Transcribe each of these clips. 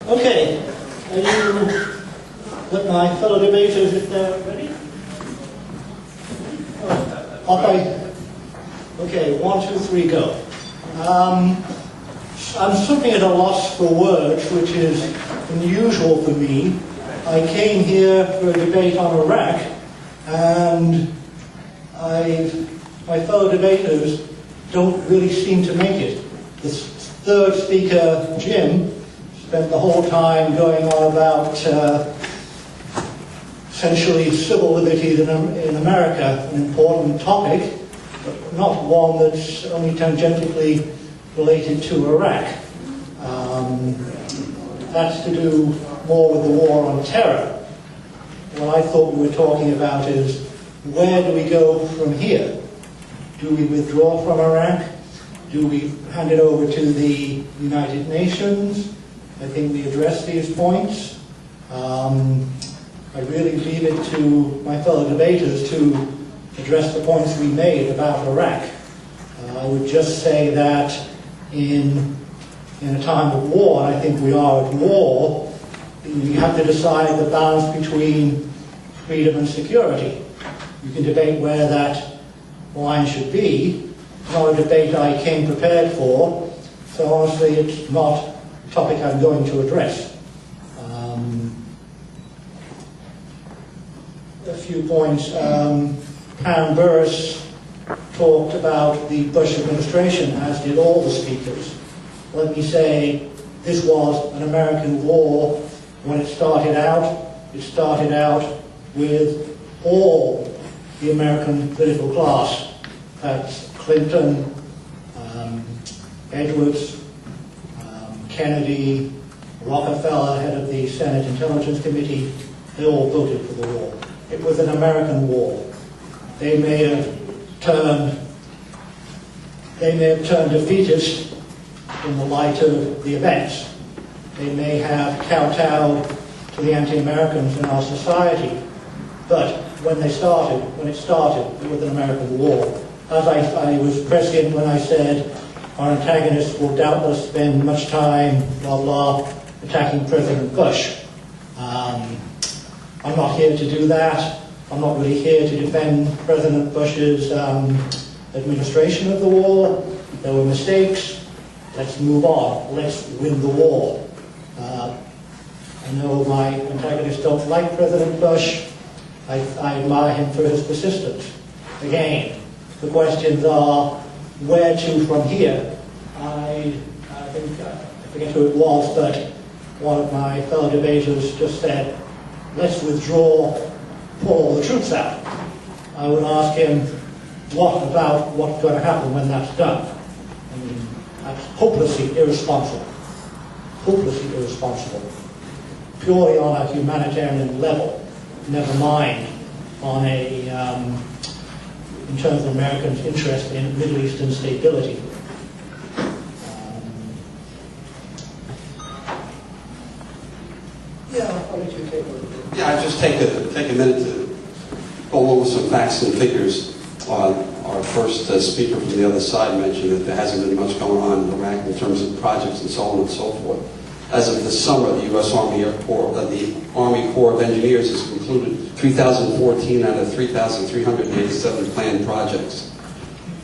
Okay, are you with my fellow debaters if they're ready? Okay, 1, 2, 3, go. I'm something at a loss for words, which is unusual for me. I came here for a debate on Iraq, and my fellow debaters don't really seem to make it. The third speaker, Jim, spent the whole time going on about essentially civil liberties in America, an important topic, but not one that's only tangentially related to Iraq. That's to do more with the war on terror. What I thought we were talking about is, where do we go from here? Do we withdraw from Iraq? Do we hand it over to the United Nations? I think we address these points. I really leave it to my fellow debaters to address the points we made about Iraq. I would just say that in a time of war, and I think we are at war, you have to decide the balance between freedom and security. You can debate where that line should be. It's not a debate I came prepared for, so honestly it's not a topic I'm going to address. A few points. Pam Burris talked about the Bush administration, as did all the speakers. Let me say, this was an American war. When it started out with all the American political class. That's Clinton, Edwards, Kennedy, Rockefeller, head of the Senate Intelligence Committee. They all voted for the war. It was an American war. They may have turned defeatist in the light of the events. They may have kowtowed to the anti-Americans in our society, but when it started, it was an American war. As I was prescient when I said our antagonists will doubtless spend much time, blah, blah, attacking President Bush. I'm not here to do that. I'm not really here to defend President Bush's administration of the war. There were mistakes. Let's move on. Let's win the war. I know my antagonists don't like President Bush. I admire him for his persistence. Again, the questions are, where to from here? I think, I forget who it was, but one of my fellow debaters just said, let's withdraw, pull all the troops out. I would ask him, what about what's going to happen when that's done? I mean, that's hopelessly irresponsible. Hopelessly irresponsible. Purely on a humanitarian level, never mind on a, in terms of Americans' interest in Middle Eastern stability. I'll let you take over. Yeah, I'll just take a minute to go over some facts and figures. Our first speaker from the other side mentioned that there hasn't been much going on in Iraq in terms of projects and so on and so forth. As of this summer, the U.S. Army Corps of Engineers has concluded 3,014 out of 3,387 planned projects.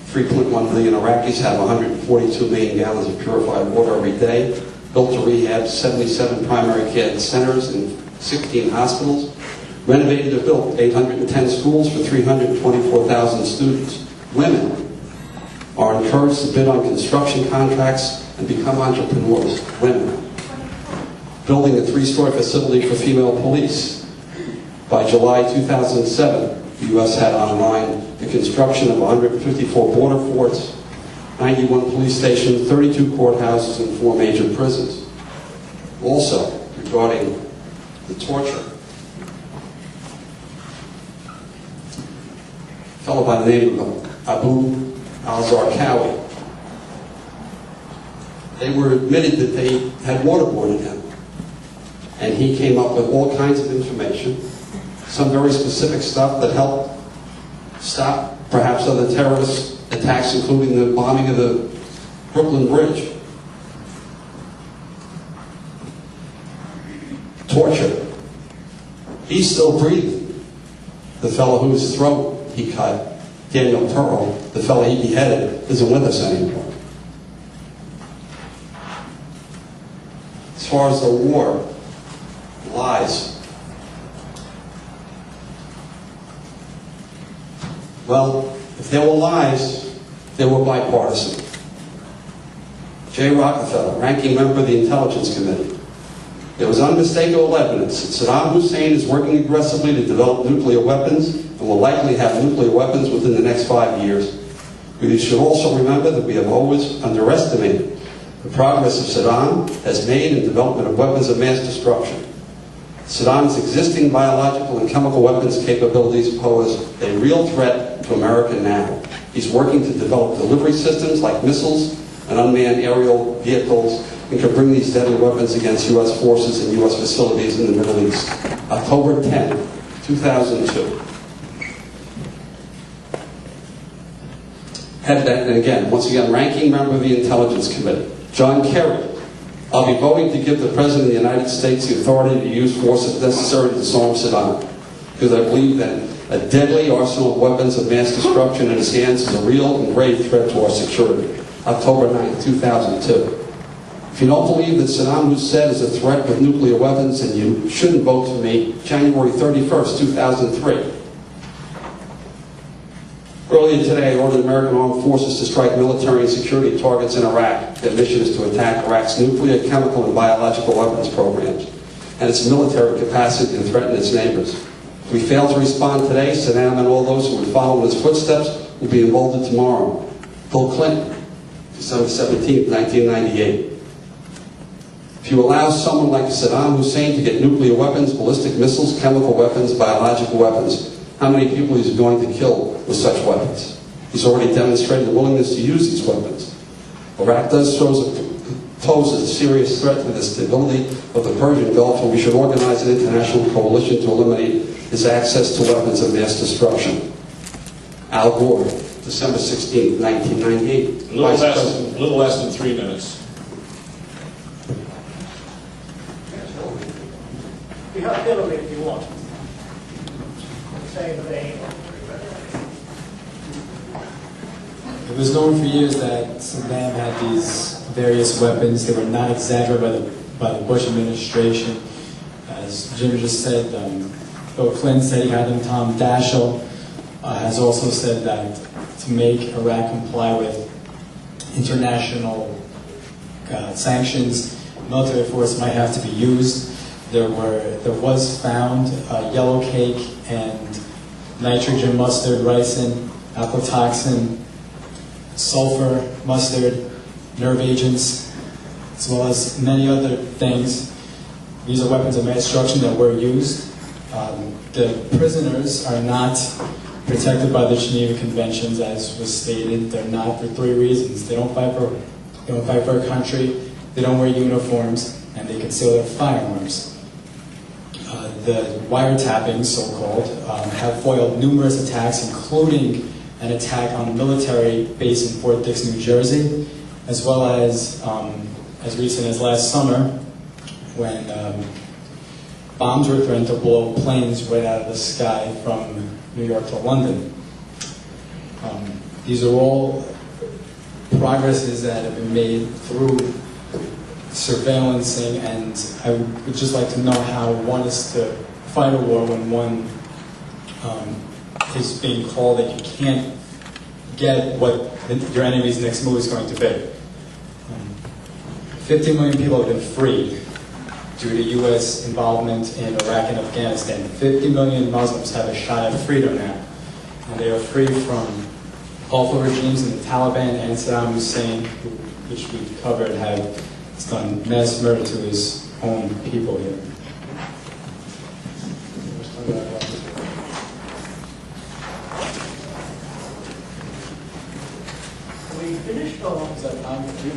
3.1 million Iraqis have 142 million gallons of purified water every day, built to rehab 77 primary care centers and 16 hospitals, renovated or built 810 schools for 324,000 students. Women are encouraged to bid on construction contracts and become entrepreneurs. Women. Building a 3-story facility for female police. By July 2007, the U.S. had online the construction of 154 border forts, 91 police stations, 32 courthouses, and 4 major prisons. Also, regarding the torture, a fellow by the name of Abu al-Zarqawi, they were admitted that they had waterboarded him. And he came up with all kinds of information, some very specific stuff that helped stop perhaps other terrorist attacks, including the bombing of the Brooklyn Bridge. torture. He's still breathing. The fellow whose throat he cut, Daniel Turrell, the fellow he beheaded, isn't with us anymore. As far as the war, lies. Well, if there were lies, they were bipartisan. J. Rockefeller, ranking member of the Intelligence Committee. There was unmistakable evidence that Saddam Hussein is working aggressively to develop nuclear weapons and will likely have nuclear weapons within the next 5 years. We should also remember that we have always underestimated the progress of Saddam has made in development of weapons of mass destruction. Saddam's existing biological and chemical weapons capabilities pose a real threat to America now. He's working to develop delivery systems like missiles and unmanned aerial vehicles, and can bring these deadly weapons against U.S. forces and U.S. facilities in the Middle East. October 10, 2002. And again, once again, ranking member of the Intelligence Committee, John Kerry. I'll be voting to give the President of the United States the authority to use force if necessary to disarm Saddam, because I believe that a deadly arsenal of weapons of mass destruction in his hands is a real and grave threat to our security. October 9, 2002. If you don't believe that Saddam Hussein is a threat with nuclear weapons, then you shouldn't vote for me. January 31st, 2003. Earlier today, I ordered American armed forces to strike military and security targets in Iraq. Their mission is to attack Iraq's nuclear, chemical, and biological weapons programs and its military capacity to threaten its neighbors. If we fail to respond today, Saddam and all those who would follow in his footsteps will be emboldened tomorrow. Bill Clinton, December 17, 1998. If you allow someone like Saddam Hussein to get nuclear weapons, ballistic missiles, chemical weapons, biological weapons, how many people is he going to kill with such weapons? He's already demonstrated a willingness to use these weapons. Iraq does pose a serious threat to the stability of the Persian Gulf, and we should organize an international coalition to eliminate his access to weapons of mass destruction. Al Gore, December 16, 1998. A little less than 3 minutes. We have Hillary if you want. Same thing. It was known for years that Saddam had these various weapons. They were not exaggerated by the Bush administration. As Jim just said, Bill Clinton said he had them. Tom Daschle has also said that to make Iraq comply with international sanctions, military force might have to be used. There was found yellow cake and nitrogen mustard, ricin, aflatoxin, sulfur mustard, nerve agents, as well as many other things. These are weapons of mass destruction that were used. The prisoners are not protected by the Geneva Conventions, as was stated. They're not for 3 reasons. They don't fight for a country, they don't wear uniforms, and they conceal their firearms. The wiretapping, so-called, have foiled numerous attacks, including an attack on a military base in Fort Dix, New Jersey, as well as recent as last summer, when bombs were threatened to blow planes right out of the sky from New York to London. These are all progresses that have been made through surveillancing, and I would just like to know how one is to fight a war when one is being called that you can't get what your enemy's next move is going to be. 50 million people have been freed due to U.S. involvement in Iraq and Afghanistan. 50 million Muslims have a shot at freedom now, and they are free from awful regimes in the Taliban and Saddam Hussein, which we've covered, have done mass murder to his own people here. We finished or? Is that time for you?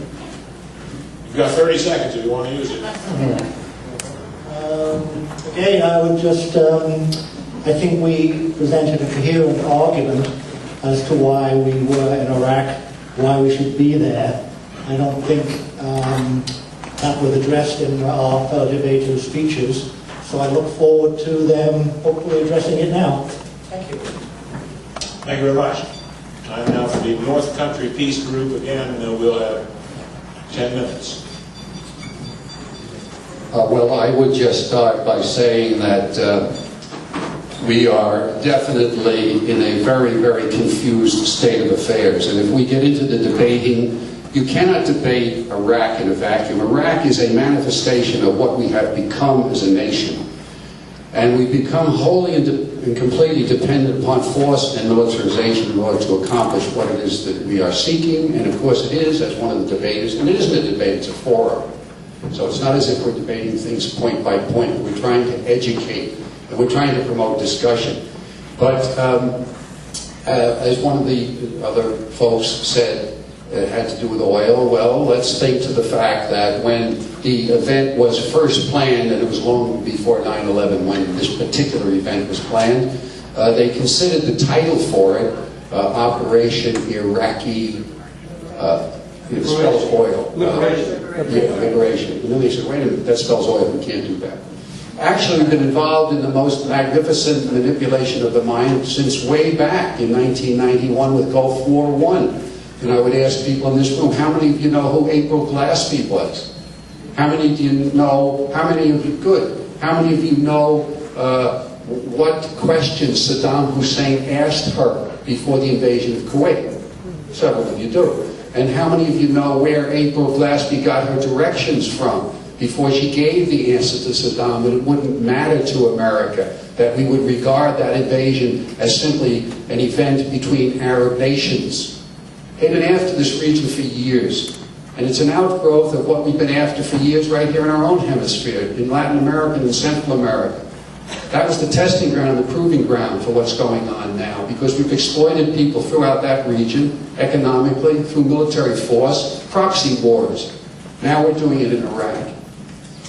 You've got 30 seconds if you want to use it. Again, I would just, I think we presented a coherent argument as to why we were in Iraq, why we should be there. I don't think that was addressed in our fellow debaters' speeches. So I look forward to them hopefully addressing it now. Thank you. Thank you very much. Time now for the North Country Peace Group. Again, we'll have 10 minutes. Well, I would just start by saying that we are definitely in a very, very confused state of affairs. And if we get into the debating, you cannot debate Iraq in a vacuum. Iraq is a manifestation of what we have become as a nation. And we've become wholly and completely dependent upon force and militarization in order to accomplish what it is that we are seeking. And of course it is, as one of the debaters, and it isn't a debate, it's a forum. So it's not as if we're debating things point by point. We're trying to educate, and we're trying to promote discussion. But as one of the other folks said, it had to do with oil. Well, let's think to the fact that when the event was first planned, and it was long before 9/11 when this particular event was planned, they considered the title for it Operation Iraqi, it spells oil. Liberation. Liberation. And then they said, wait a minute, that spells oil, we can't do that. Actually, we've been involved in the most magnificent manipulation of the mind since way back in 1991 with Gulf War I. And I would ask people in this room, how many of you know who April Glaspie was? How many do you know, how many of you, good, how many of you know what questions Saddam Hussein asked her before the invasion of Kuwait? Several of you do. And how many of you know where April Glaspie got her directions from before she gave the answer to Saddam that it wouldn't matter to America, that we would regard that invasion as simply an event between Arab nations? They've been after this region for years. And it's an outgrowth of what we've been after for years right here in our own hemisphere, in Latin America and Central America. That was the testing ground and the proving ground for what's going on now, because we've exploited people throughout that region, economically, through military force, proxy wars. Now we're doing it in Iraq.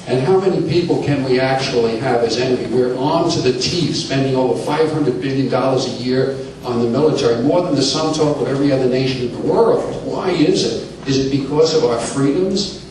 And how many people can we actually have as enemy? We're armed to the teeth, spending over $500 billion a year on the military, more than the sum total of every other nation in the world. Why is it? Is it because of our freedoms?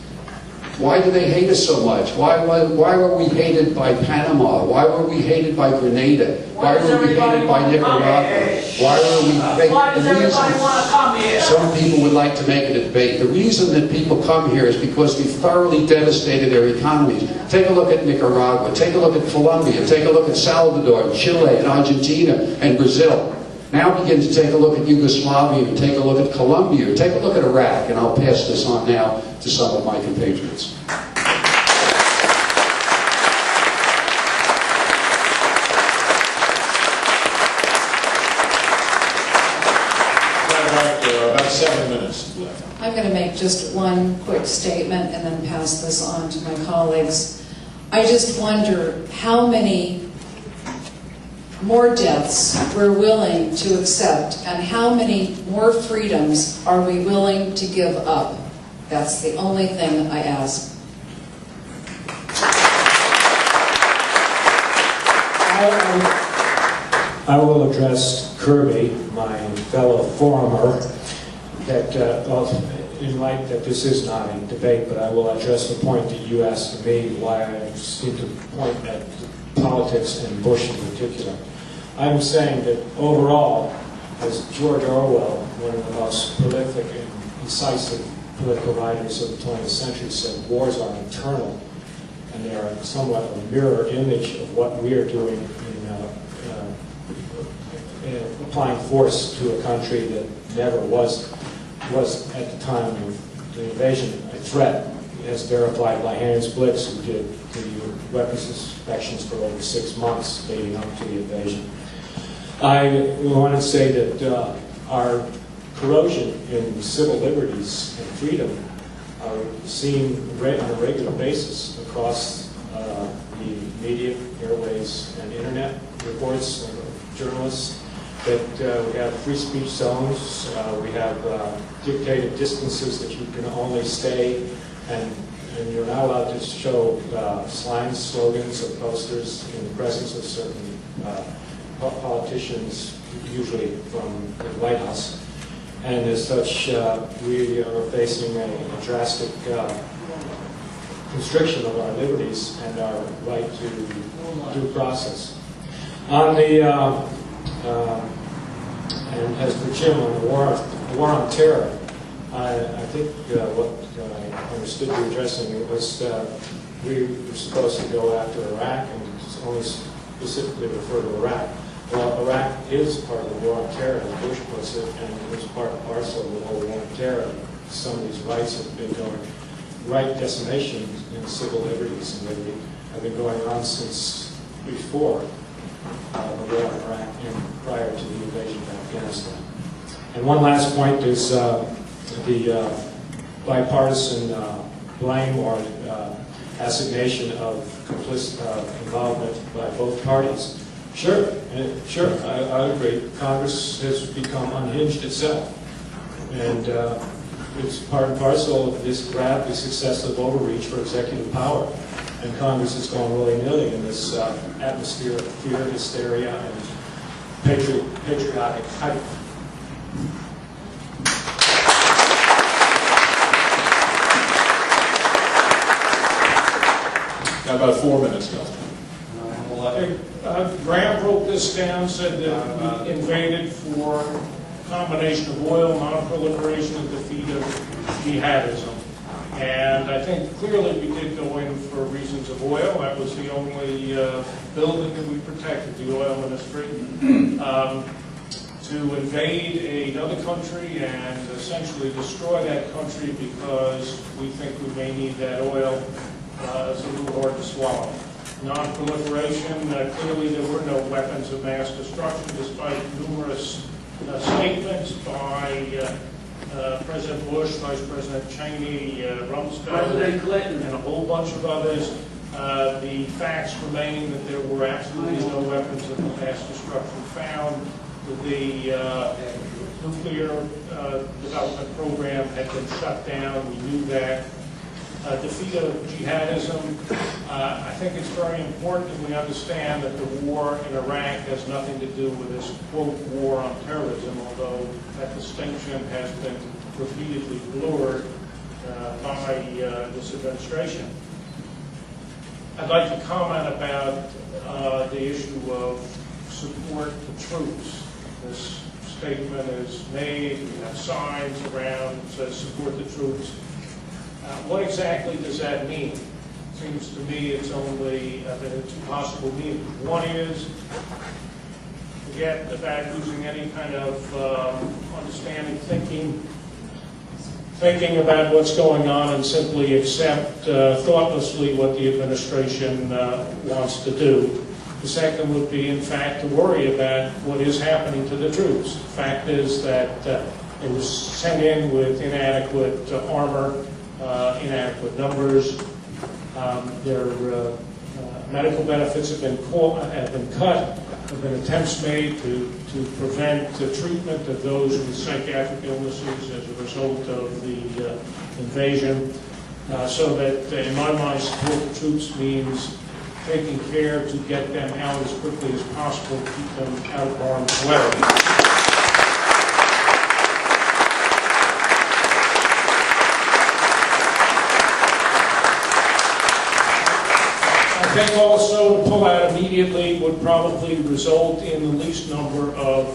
Why do they hate us so much? Why were we hated by Panama? Why were we hated by Grenada? Why were we hated by Nicaragua? Why were we hated? Why does everybody want to come here? Some people would like to make it a debate. The reason that people come here is because we've thoroughly devastated their economies. Take a look at Nicaragua. Take a look at Colombia. Take a look at Salvador, Chile, and Argentina, and Brazil. Now begin to take a look at Yugoslavia, and take a look at Colombia, take a look at Iraq, and I'll pass this on now to some of my compatriots. About 7 minutes left. I'm going to make just one quick statement and then pass this on to my colleagues. I just wonder how many more deaths we're willing to accept and how many more freedoms are we willing to give up. That's the only thing I ask. I will address Kirby, my fellow forumer, that in light that this is not a debate, but I will address the point that you asked me, why I seem to point at politics and Bush in particular. I'm saying that overall, as George Orwell, one of the most prolific and incisive political writers of the 20th century, said, wars are internal, and they are somewhat a mirror image of what we are doing in applying force to a country that never was at the time of the invasion a threat, as verified by Hans Blix, who did the weapons inspections for over 6 months leading up to the invasion. I want to say that our corrosion in civil liberties and freedom are seen on a regular basis across the media, airways, and internet reports of journalists, that we have free speech zones, we have dictated distances that you can only stay, and you're not allowed to show signs, slogans, or posters in the presence of certain politicians, usually from the White House. And as such, we are facing a drastic constriction of our liberties and our right to due process. On the, and as for Jim, on the war on terror, I think what I understood you addressing it was we were supposed to go after Iraq and only specifically refer to Iraq. Well, Iraq is part of the war on terror, as Bush puts it, and it was part and parcel of the whole war on terror. Some of these rights have been going, right decimation in civil liberties, and they have been going on since before the war in Iraq and prior to the invasion of Afghanistan. And one last point is the bipartisan blame or assignation of involvement by both parties. Sure, I agree. Congress has become unhinged itself, and it's part and parcel of this rapidly successive overreach for executive power. And Congress has gone willy-nilly in this atmosphere of fear, hysteria, and patriotic hype. Got about 4 minutes left. Graham wrote this down, said that we invaded for a combination of oil, non-proliferation, and defeat of jihadism. And I think clearly we did go in for reasons of oil. That was the only building that we protected, the oil industry. To invade another country and essentially destroy that country because we think we may need that oil is a little hard to swallow. Non-proliferation, clearly there were no weapons of mass destruction despite numerous statements by President Bush, Vice President Cheney, Rumsfeld, President Clinton, and a whole bunch of others. The facts remain that there were absolutely no weapons of mass destruction found. The nuclear development program had been shut down. We knew that. Defeat of jihadism. I think it's very important that we understand that the war in Iraq has nothing to do with this, quote, war on terrorism, although that distinction has been repeatedly blurred by this administration. I'd like to comment about the issue of support to troops. This statement is made, we have signs around that says support the troops. What exactly does that mean? It seems to me it's only two possible meanings. One is forget about using any kind of understanding, thinking about what's going on and simply accept thoughtlessly what the administration wants to do. The second would be, in fact, to worry about what is happening to the troops. The fact is that it was sent in with inadequate armor, inadequate numbers. Their medical benefits have been cut. There have been attempts made to prevent the treatment of those with psychiatric illnesses as a result of the invasion. So that, in my mind, support the troops means taking care to get them out as quickly as possible to keep them out of harm's way. I think also to pull out immediately would probably result in the least number of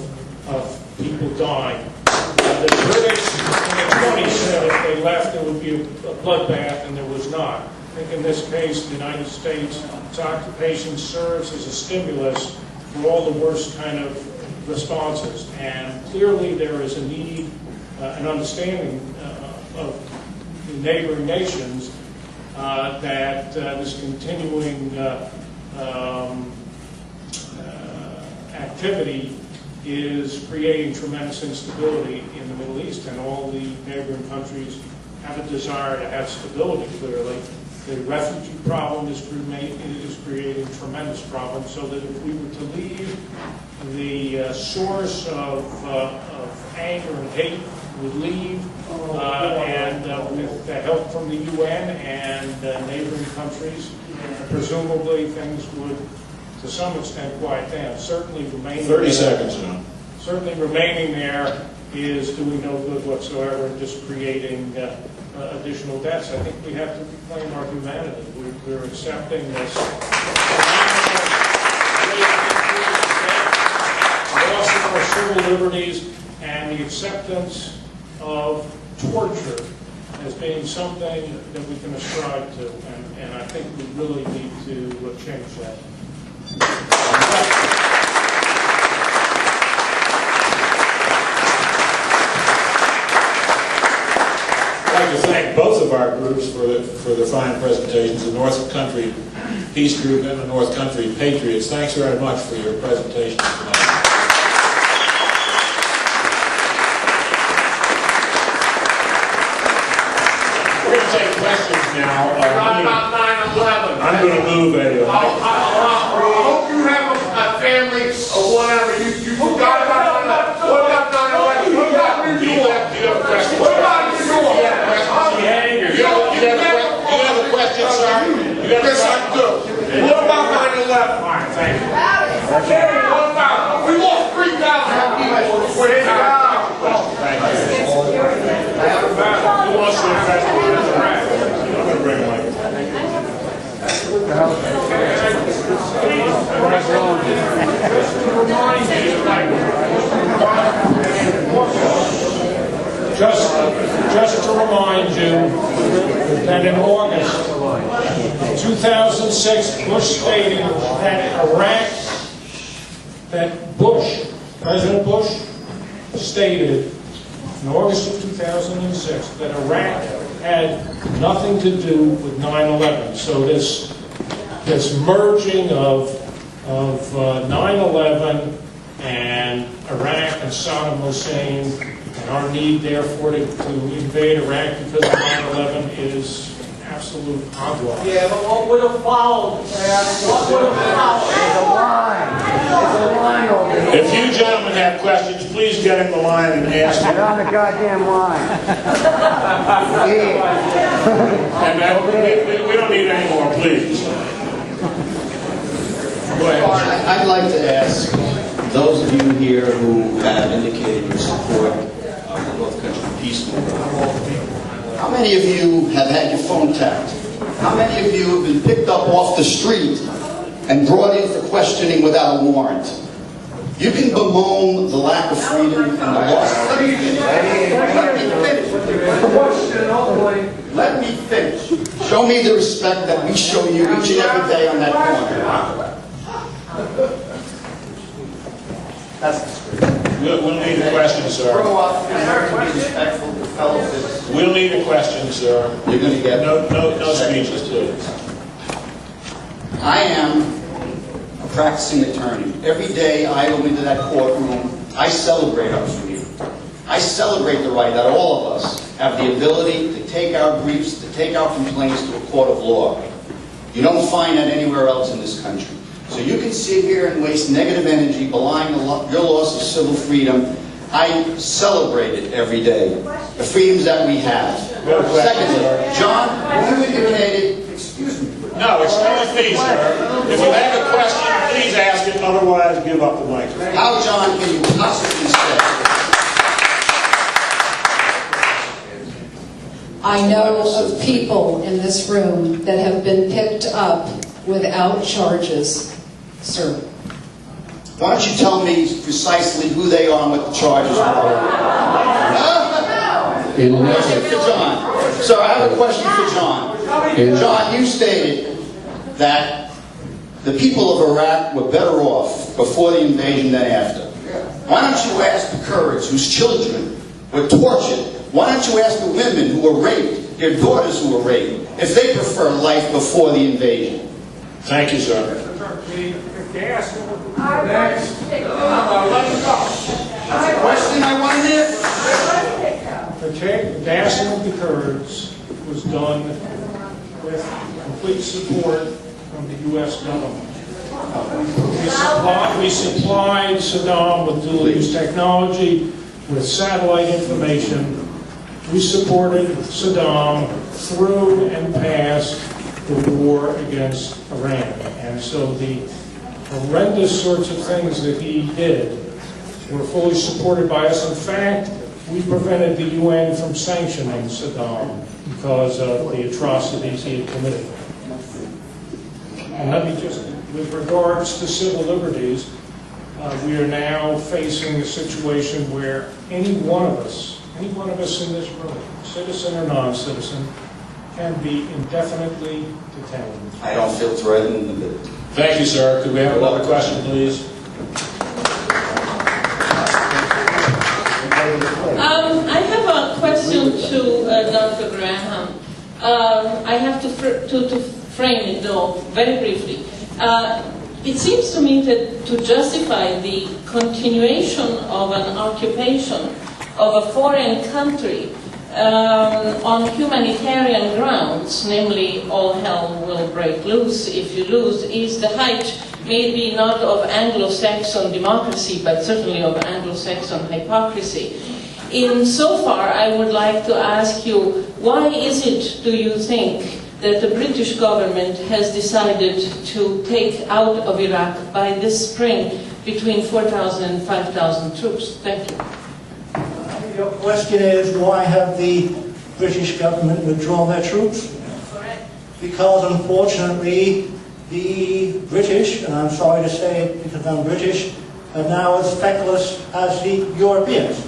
people dying. The critics in the 20s said if they left there would be a bloodbath, and there was not. I think in this case, the United States, its occupation serves as a stimulus for all the worst kind of responses. And clearly there is a need, an understanding of the neighboring nations that this continuing activity is creating tremendous instability in the Middle East, and all the neighboring countries have a desire to have stability, clearly. The refugee problem is creating tremendous problems, so that if we were to leave, the source of anger and hate would leave, and with the help from the UN and neighboring countries, presumably things would, to some extent, quiet down. Certainly remaining 30 seconds now. Certainly remaining there is doing no good whatsoever, just creating additional deaths. I think we have to reclaim our humanity. We're accepting this loss of our civil liberties and the acceptance of torture as being something that we can ascribe to, and I think we really need to change that. I'd like to thank both of our groups for the fine presentations, the North Country Peace Group and the North Country Patriots. Thanks very much for your presentations tonight. We're going to take questions now. About 9/11. I'm going to move I hope you have a family or whatever. You forgot about 9/11. What about 9/11? What about New York? Do you have a question? What about New York? You have a question, sir? Yes, I do. What about 9/11? Fine, thank you. What about? We lost 3,000 people. Thank you. Who wants to address the I'm going to bring a mic. Just to remind you that in August 2006, Bush stated that President Bush stated in August of 2006 that Iraq had nothing to do with 9/11. So this merging of 9/11 and Iraq and Saddam Hussein, and our need therefore to invade Iraq because of 9/11 is absolute hogwash. Yeah, but what would have followed? What would have followed? There's a line. There's a line over here. If you gentlemen have questions, please get in the line and ask Get them. on the goddamn line. And we don't need any more, please. Go ahead. I'd like to ask those of you here who have indicated your support of the North Country Peace Movement, how many of you have had your phone tapped? How many of you have been picked up off the street and brought in for questioning without a warrant? You can bemoan the lack of freedom and the loss. Let me finish. Let me finish. Show me the respect that we show you each and every day on that corner. That's disgraceful. We'll need a question, sir. Grow up and learn to be respectful to fellow citizens. We'll need a question, sir. You're going to get No speeches, please. I am a practicing attorney. Every day I go into that courtroom, I celebrate our freedom. I celebrate the right that all of us have the ability to take our briefs, to take our complaints to a court of law. You don't find that anywhere else in this country. So you can sit here and waste negative energy belying your loss of civil freedom. I celebrate it every day, the freedoms that we have. Secondly, John, you indicated, excuse me. No, excuse me, sir. If you have a question, please ask it, otherwise give up the mic. How, John, can you possibly say? I know of people in this room that have been picked up without charges, sir. Why don't you tell me precisely who they are and what the charges are? Question for John. Sir, I have a question for John. John, you stated that the people of Iraq were better off before the invasion than after. Why don't you ask the Kurds whose children were tortured? Why don't you ask the women who were raped, their daughters who were raped, if they prefer life before the invasion? Thank you, sir. Gas. That's a question I wanted to ask. The gassing of the Kurds was done with complete support from the U.S. government. We supplied Saddam with dual-use technology, with satellite information. We supported Saddam through and past the war against Iran. And so the horrendous sorts of things that he did were fully supported by us. In fact, we prevented the UN from sanctioning Saddam because of the atrocities he had committed. And let me just, with regards to civil liberties, we are now facing a situation where any one of us in this room, citizen or non-citizen, can be indefinitely detained. I don't feel threatened a bit. Thank you, sir. Could we have another question, please? I have a question to Dr. Graham. I have to frame it, though, very briefly. It seems to me that to justify the continuation of an occupation of a foreign country on humanitarian grounds, namely all hell will break loose if you lose, is the height maybe not of Anglo-Saxon democracy, but certainly of Anglo-Saxon hypocrisy. Insofar, I would like to ask you, why is it, do you think, that the British government has decided to take out of Iraq by this spring between 4,000 and 5,000 troops? Thank you. Your question is, why have the British government withdrawn their troops? Correct. Because unfortunately, the British, and I'm sorry to say it because I'm British, are now as feckless as the Europeans.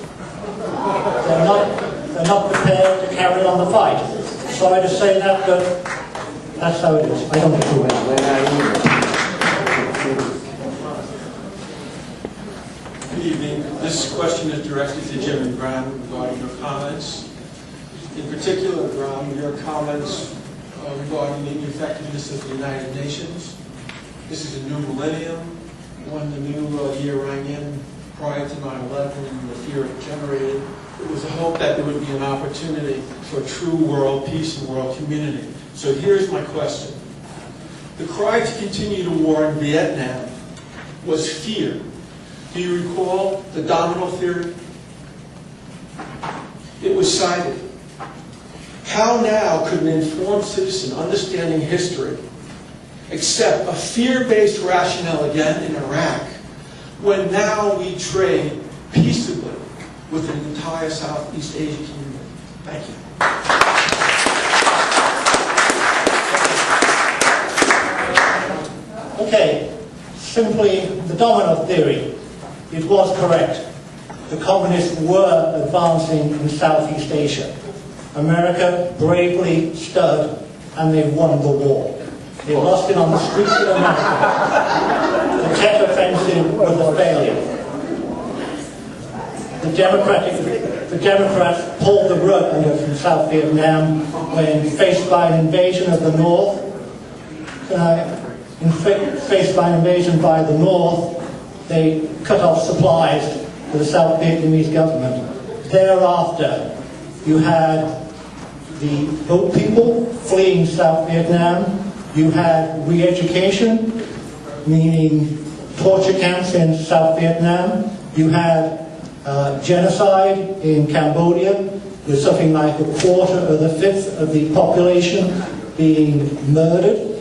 They're not prepared to carry on the fight. Sorry to say that, but that's how it is. I don't approve it. Good evening. This question is directed to Jim and Graham regarding your comments. In particular, Graham, your comments regarding the ineffectiveness of the United Nations. This is a new millennium. When the new year rang in prior to 9/11 and the fear it generated, it was a hope that there would be an opportunity for true world peace and world community. So here's my question. The cry to continue the war in Vietnam was fear. Do you recall the domino theory? It was cited. How now could an informed citizen understanding history accept a fear-based rationale again in Iraq when now we trade peaceably with an entire Southeast Asian community? Thank you. Okay, simply the domino theory. It was correct. The communists were advancing in Southeast Asia. America bravely stood and they won the war. They lost it on the streets of America. The Tet Offensive was a failure. The Democrats pulled the rug under from South Vietnam when faced by an invasion of the North. Faced by an invasion by the North, they cut off supplies to the South Vietnamese government. Thereafter, you had the boat people fleeing South Vietnam. You had re-education, meaning torture camps in South Vietnam. You had genocide in Cambodia, with something like a quarter or the fifth of the population being murdered.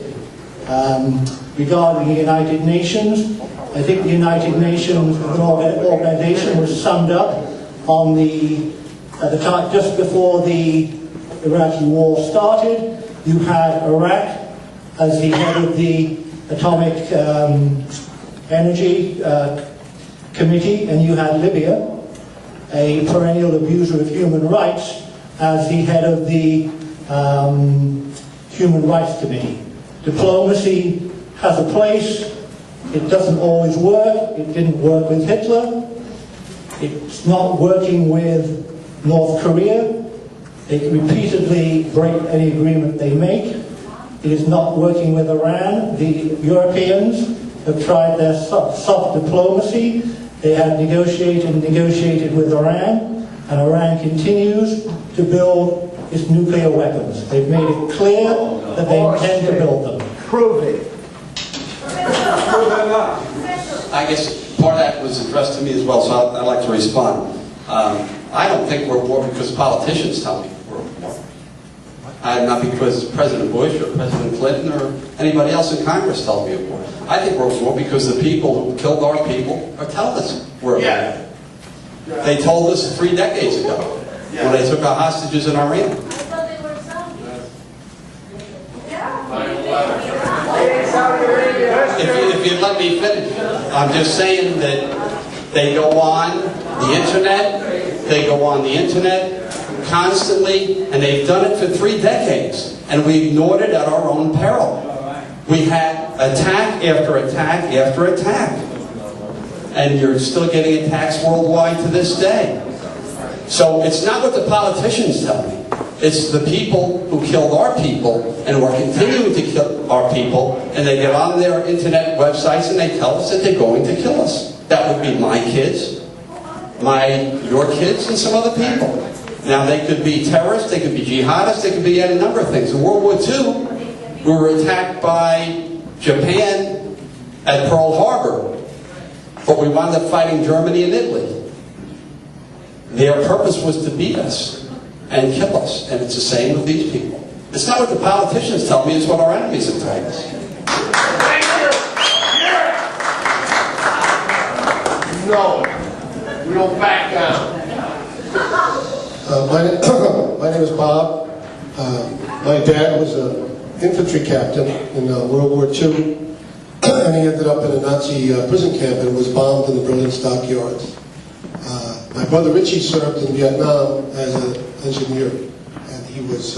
Regarding the United Nations, I think the United Nations as an organization was summed up on at the time just before the Iraqi war started. You had Iraq as the head of the Atomic Energy Committee, and you had Libya, a perennial abuser of human rights, as the head of the Human Rights Committee. Diplomacy has a place. It doesn't always work. It didn't work with Hitler. It's not working with North Korea. They repeatedly break any agreement they make. It is not working with Iran. The Europeans have tried their soft diplomacy. They have negotiated with Iran, and Iran continues to build its nuclear weapons. They've made it clear that they intend to build them. Prove it. I guess part of that was addressed to me as well, so I'd like to respond. I don't think we're at war because politicians tell me we're at war. Not because President Bush or President Clinton or anybody else in Congress tells me at war. I think we're at war because the people who killed our people are telling us we're at war. They told us 3 decades ago when they took our hostages in Iran. If you'd let me finish, I'm just saying that they go on the internet constantly, and they've done it for 3 decades, and we ignored it at our own peril. We had attack after attack after attack, and you're still getting attacks worldwide to this day. So it's not what the politicians tell me. It's the people who killed our people and who are continuing to kill our people, and they get on their internet websites and they tell us that they're going to kill us. That would be my kids, your kids, and some other people. Now, they could be terrorists, they could be jihadists, they could be any number of things. In World War II, we were attacked by Japan at Pearl Harbor, but we wound up fighting Germany and Italy. Their purpose was to beat us and kill us, and it's the same with these people. It's not what the politicians tell me, it's what our enemies have told us. No, we don't back down. My name is Bob. My dad was an infantry captain in World War II, and he ended up in a Nazi prison camp and was bombed in the Berlin stockyards. My brother Richie served in Vietnam as an engineer, and he was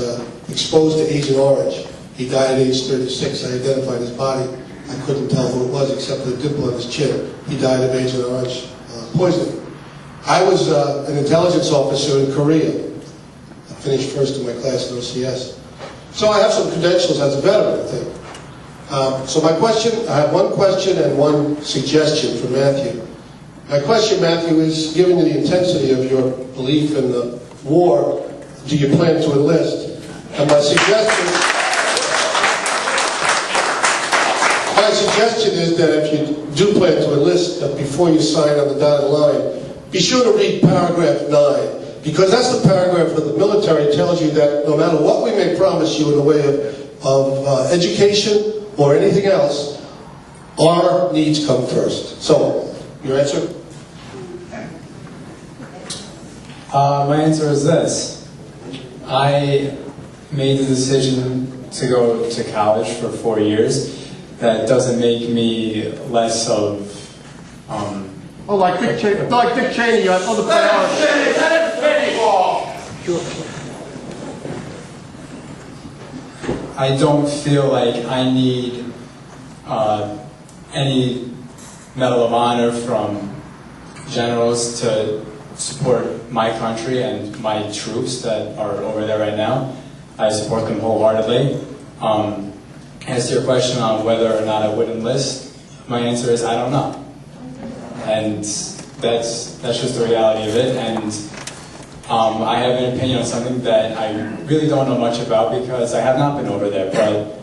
exposed to Agent Orange. He died at age 36. I identified his body. I couldn't tell who it was except for the dimple on his chin. He died of Agent Orange poisoning. I was an intelligence officer in Korea. I finished first in my class in OCS. So I have some credentials as a veteran, I think. So my question, I have one question and one suggestion for Matthew. My question, Matthew, is given the intensity of your belief in the war, do you plan to enlist? And my suggestion is that if you do plan to enlist, that before you sign on the dotted line, be sure to read paragraph 9, because that's the paragraph where the military tells you that no matter what we may promise you in the way of education or anything else, our needs come first. So, your answer? My answer is this. I made the decision to go to college for 4 years. That doesn't make me less of like Dick Cheney, you have other priorities. I don't feel like I need any Medal of Honor from generals to support my country and my troops that are over there right now. I support them wholeheartedly. As to your question on whether or not I would enlist, my answer is I don't know. And that's just the reality of it. And I have an opinion on something that I really don't know much about because I have not been over there. But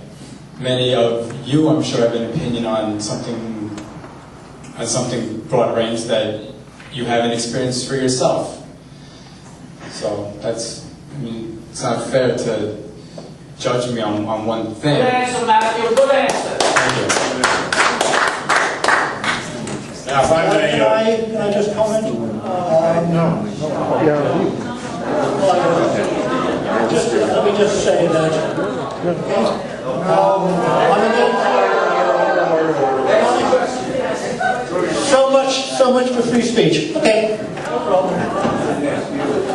many of you, I'm sure, have an opinion on something broad range that you haven't experienced for yourself. So that's, it's not fair to judge me on one thing. Good answer, Matthew. Good answer. Thank you. Now, if I may, Can I just comment? Let me just say that so much for free speech. Okay, no problem.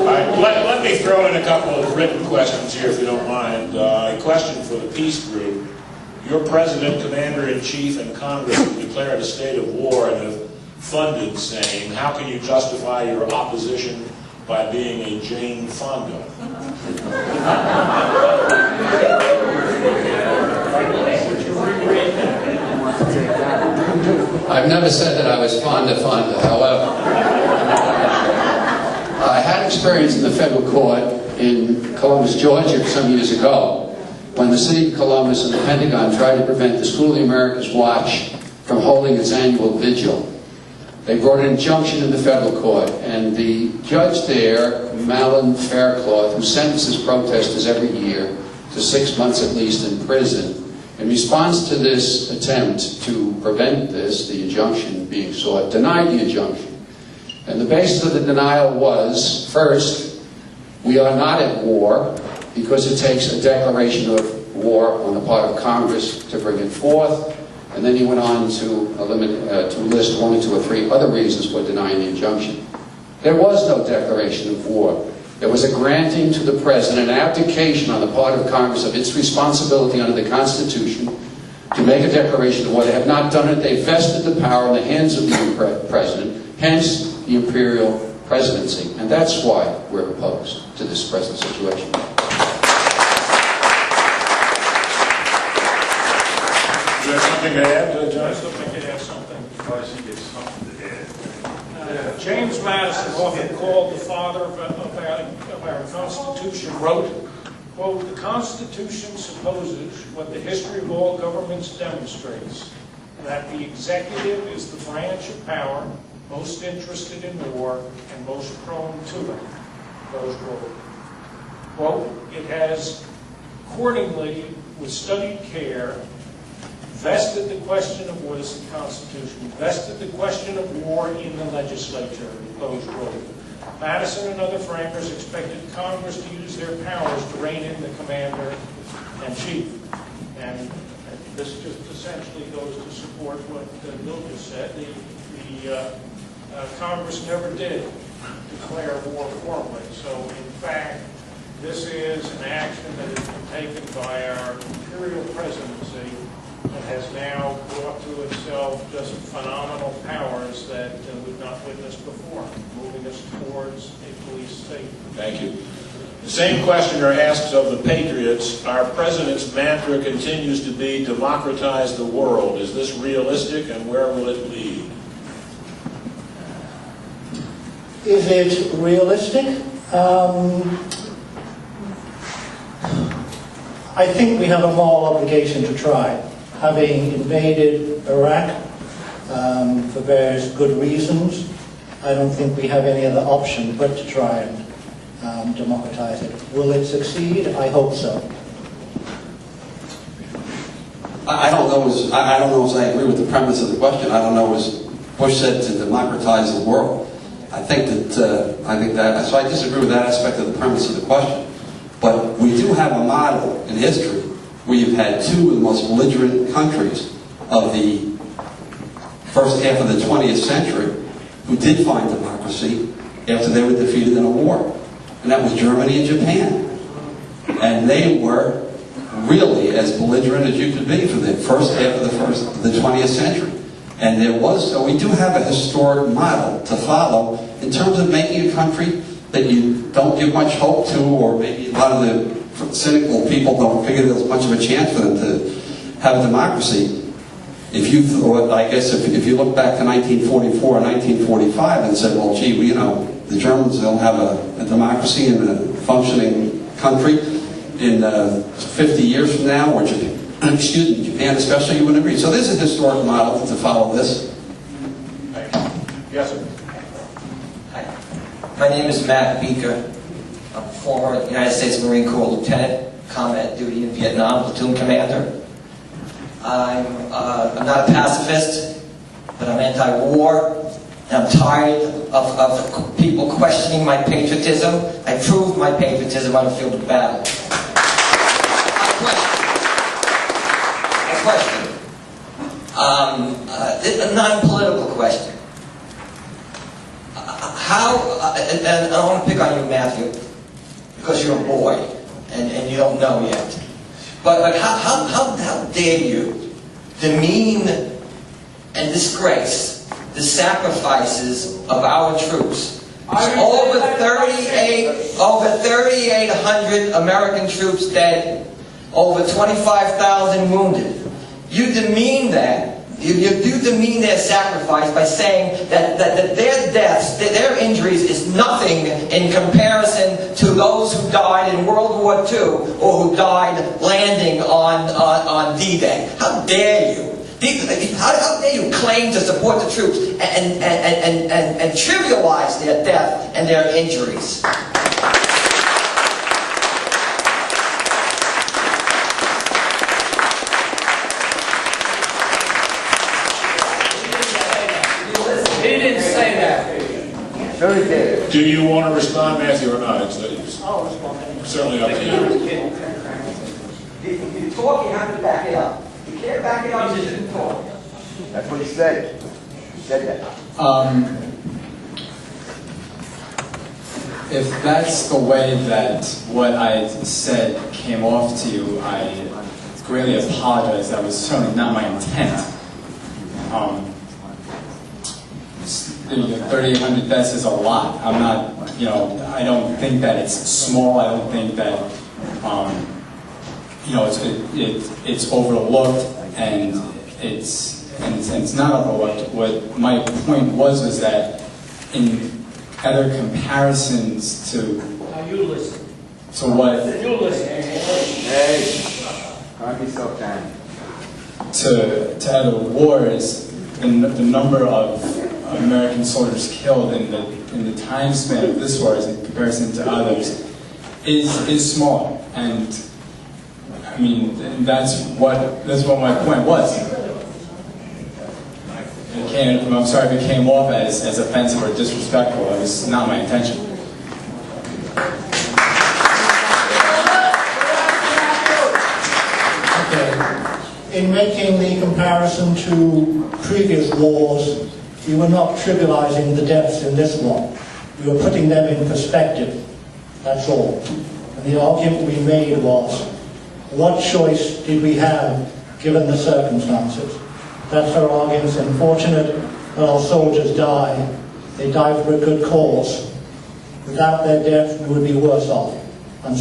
all right, let me throw in a couple of written questions here, if you don't mind. A question for the peace group. Your president, commander-in-chief, and Congress have declared a state of war and have funded saying, how can you justify your opposition by being a Jane Fonda? I've never said that I was fond of Fonda, however. I had experience in the federal court in Columbus, Georgia some years ago when the city of Columbus and the Pentagon tried to prevent the School of the Americas Watch from holding its annual vigil. They brought an injunction in the federal court, and the judge there, Malin Faircloth, who sentences protesters every year to 6 months at least in prison, in response to this attempt to prevent this, the injunction being sought, denied the injunction And the basis of the denial was, first, we are not at war because it takes a declaration of war on the part of Congress to bring it forth. And then he went on to list 1 or 2 or 3 other reasons for denying the injunction. There was no declaration of war. There was a granting to the President, an abdication on the part of Congress of its responsibility under the Constitution to make a declaration of war. They have not done it. They vested the power in the hands of the President, hence the imperial presidency. And that's why we're opposed to this present situation. Is there something to add, John? I still think it has something. James Madison, often called the father of our Constitution, wrote, quote, "The Constitution supposes what the history of all governments demonstrates, that the executive is the branch of power most interested in war and most prone to it." Close quote. Quote, "It has accordingly, with studied care, vested the question of war," this is the Constitution, "vested the question of war in the legislature," close quote. Madison and other framers expected Congress to use their powers to rein in the commander-in-chief. And this just essentially goes to support what Bill just said. Congress never did declare war formally. So, in fact, this is an action that has been taken by our imperial presidency and has now brought to itself just phenomenal powers that we've not witnessed before, moving us towards a police state. Thank you. The same questioner asks of the Patriots, our president's mantra continues to be democratize the world. Is this realistic, and where will it lead? Is it realistic? I think we have a moral obligation to try. Having invaded Iraq for various good reasons, I don't think we have any other option but to try and democratize it. Will it succeed? I hope so. I don't know as I agree with the premise of the question. I don't know as Bush said to democratize the world. I think that so I disagree with that aspect of the premise of the question. But we do have a model in history where you've had 2 of the most belligerent countries of the first half of the 20th century who did find democracy after they were defeated in a war. And that was Germany and Japan. And they were really as belligerent as you could be for the first half of the 20th century. And so we do have a historic model to follow in terms of making a country that you don't give much hope to, or maybe a lot of the cynical people don't figure there's much of a chance for them to have a democracy. If you look back to 1944 and 1945 and said, well, gee, the Germans don't have a democracy in a functioning country in 50 years from now, or Japan especially, you wouldn't agree. So there's a historic model to follow this. Yes, sir. Hi. My name is Matt Beaker. I'm a former United States Marine Corps lieutenant, combat duty in Vietnam, platoon commander. I'm not a pacifist, but I'm anti-war. And I'm tired of people questioning my patriotism. I proved my patriotism on the field of battle. A non-political question. And I want to pick on you, Matthew, because you're a boy and you don't know yet. But how dare you demean and disgrace the sacrifices of our troops? Over 3,800 American troops dead, over 25,000 wounded. You demean that. You do demean their sacrifice by saying that their deaths, their injuries is nothing in comparison to those who died in World War II or who died landing on D-Day. How dare you? How dare you claim to support the troops and trivialize their death and their injuries? He didn't say that. Very good. Do you want to respond, Matthew, or not? I'll respond. Certainly up to you. If you talk, you have to back it up. If you can't back it up, you shouldn't talk. That's what he said. He said that. If that's the way that what I said came off to you, I greatly apologize. That was certainly not my intent. 3,800 deaths is a lot. I'm not, I don't think that it's small. I don't think that, it's overlooked, and it's not overlooked. What my point was that in other comparisons to You listen. what You listen. Hey, can't be so kind. to other wars, the number of American soldiers killed in the time span of this war in comparison to others is small, and I mean that's what my point was. I'm sorry if it came off as offensive or disrespectful. It was not my intention. Okay. In making the comparison to previous wars, you were not trivializing the deaths in this one. You were putting them in perspective. That's all. And the argument we made was, what choice did we have given the circumstances? That's our argument. It's unfortunate that our soldiers die. They die for a good cause. Without their death, we would be worse off. I'm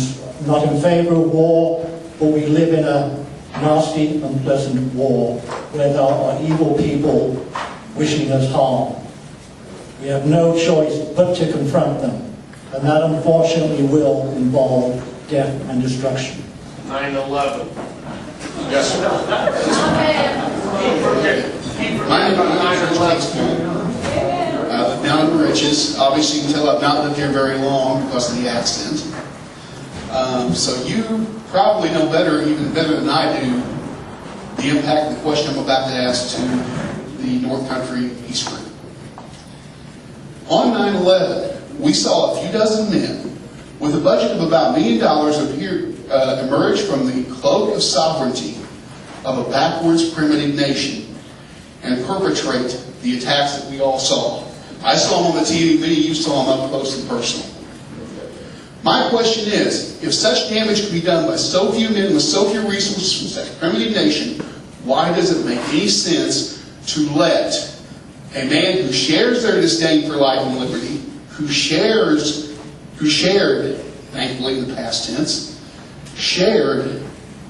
not in favor of war, but we live in a nasty, unpleasant war where there are evil people wishing us harm. We have no choice but to confront them, and that unfortunately will involve death and destruction. 9/11. Yes, sir. My name is 9/11. I live down in the Riches. Obviously, you can tell I've not lived here very long because of the accident. So you probably know better, even better than I do, the impact of the question I'm about to ask to the North Country East Group. On 9/11, we saw a few dozen men with a budget of about $1 million emerge from the cloak of sovereignty of a backwards primitive nation and perpetrate the attacks that we all saw. I saw them on the TV, many of you saw them up close and personal. My question is, if such damage could be done by so few men with so few resources from such a primitive nation, why does it make any sense to let a man who shares their disdain for life and liberty, who shared, thankfully in the past tense, shared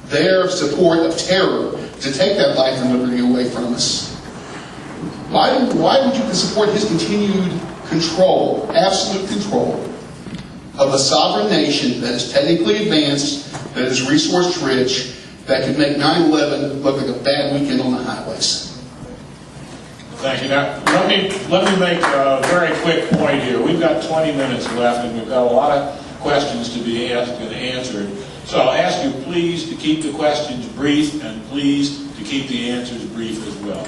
their support of terror to take that life and liberty away from us? Why would you support his continued control, absolute control, of a sovereign nation that is technically advanced, that is resource rich, that could make 9/11 look like a bad weekend on the highways? Thank you. Now, let me make a very quick point here. We've got 20 minutes left, and we've got a lot of questions to be asked and answered. So I'll ask you, please, to keep the questions brief, and please to keep the answers brief as well.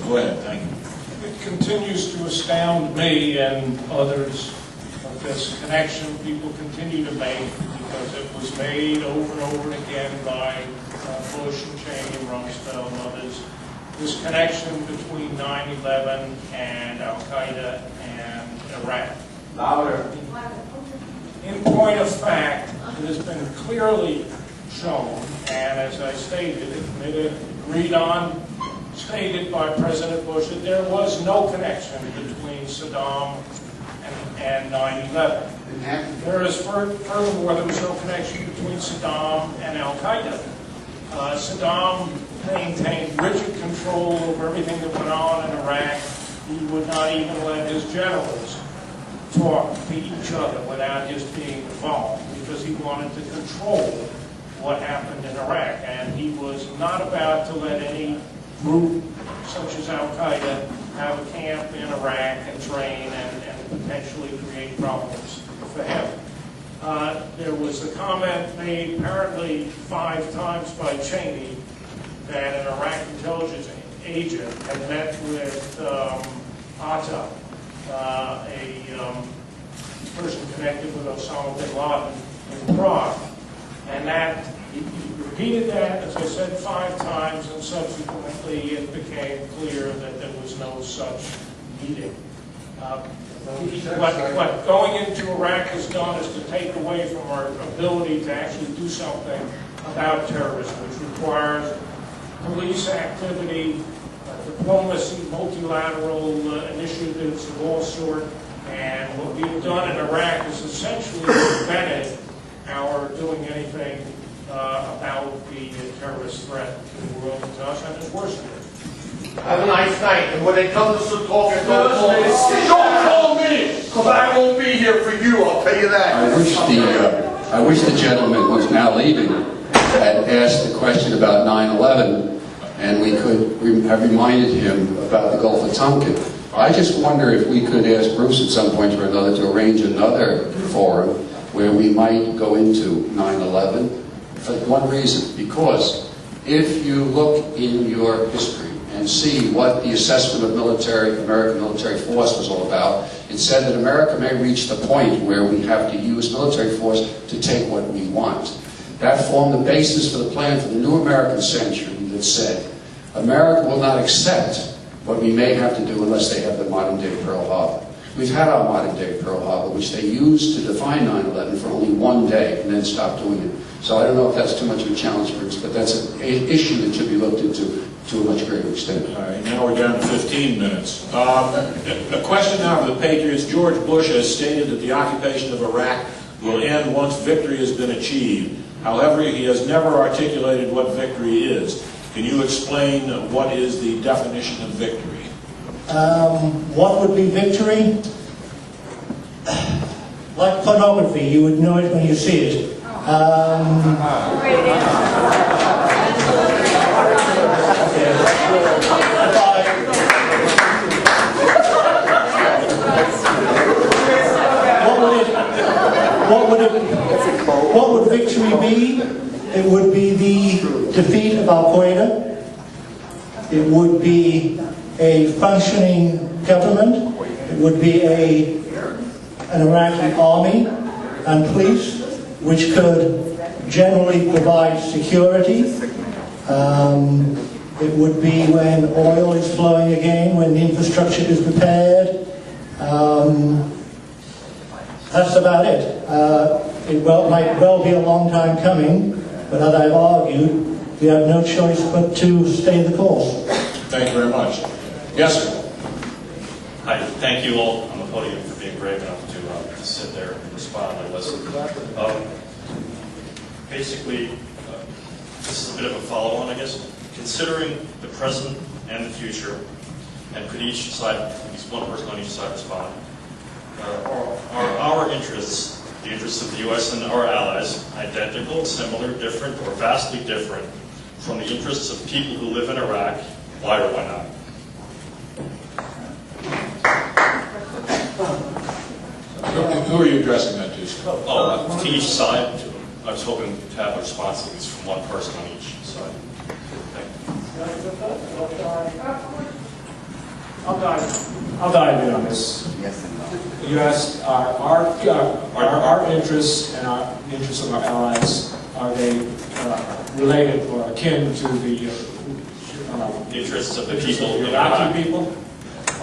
Go ahead. Thank you. It continues to astound me and others of this connection people continue to make, because it was made over and over again by Bush and Cheney and Rumsfeld and others, this connection between 9/11 and Al-Qaeda and Iraq. Louder. In point of fact, it has been clearly shown, and as I stated, admitted, agreed on, stated by President Bush, that there was no connection between Saddam and 9/11. There is furthermore, there was no connection between Saddam and Al-Qaeda. Saddam maintained rigid control over everything that went on in Iraq. He would not even let his generals talk to each other without his being involved, because he wanted to control what happened in Iraq. And he was not about to let any group such as Al-Qaeda have a camp in Iraq and train and potentially create problems for him. There was a comment made apparently 5 times by Cheney that an Iraq intelligence agent had met with Atta a person connected with Osama bin Laden in Prague. And that, he repeated that, as I said, 5 times, and subsequently it became clear that there was no such meeting. What going into Iraq has done is to take away from our ability to actually do something about terrorism, which requires police activity, diplomacy, multilateral initiatives of all sorts. And what we've done in Iraq is essentially prevented our doing anything about the terrorist threat to the world and to us, and it's worse than it. Have a nice night. And when they come to Setauket, don't call me, because I won't be here for you, I'll tell you that. I wish the gentleman who's now leaving had asked the question about 9/11, and we could have reminded him about the Gulf of Tonkin. I just wonder if we could ask Bruce at some point or another to arrange another forum where we might go into 9/11 for one reason. Because if you look in your history and see what the assessment of American military force was all about, it said that America may reach the point where we have to use military force to take what we want. That formed the basis for the plan for the new American century that said, America will not accept what we may have to do unless they have the modern-day Pearl Harbor. We've had our modern-day Pearl Harbor, which they used to define 9/11 for only one day and then stopped doing it. So I don't know if that's too much of a challenge for us, but that's an issue that should be looked into to a much greater extent. All right, now we're down to 15 minutes. A question now for the Patriots. George Bush has stated that the occupation of Iraq will end once victory has been achieved. However, he has never articulated what victory is. Can you explain what is the definition of victory? What would be victory? Like pornography, you would know it when you see it. What would victory be? It would be the defeat of Al-Qaeda. It would be a functioning government. It would be an Iraqi army and police which could generally provide security. It would be when oil is flowing again, when the infrastructure is repaired. That's about it. It might well be a long time coming, but as I've argued, we have no choice but to stay the course. Thank you very much. Yes, sir. Hi, thank you all on the podium for being brave enough to sit there and respond and listen. Basically, this is a bit of a follow-on, I guess. Considering the present and the future, and could each side, at least one person on each side respond, are our interests, the interests of the U.S. and our allies, identical, similar, different, or vastly different from the interests of people who live in Iraq? Why or why not? Who are you addressing that to? To each side. I was hoping to have a response at least from one person on each side. Thank you. I'll dive in on this. You asked, our interests and our interests of our allies, are they related or akin to the interests of the people in Iraqi people?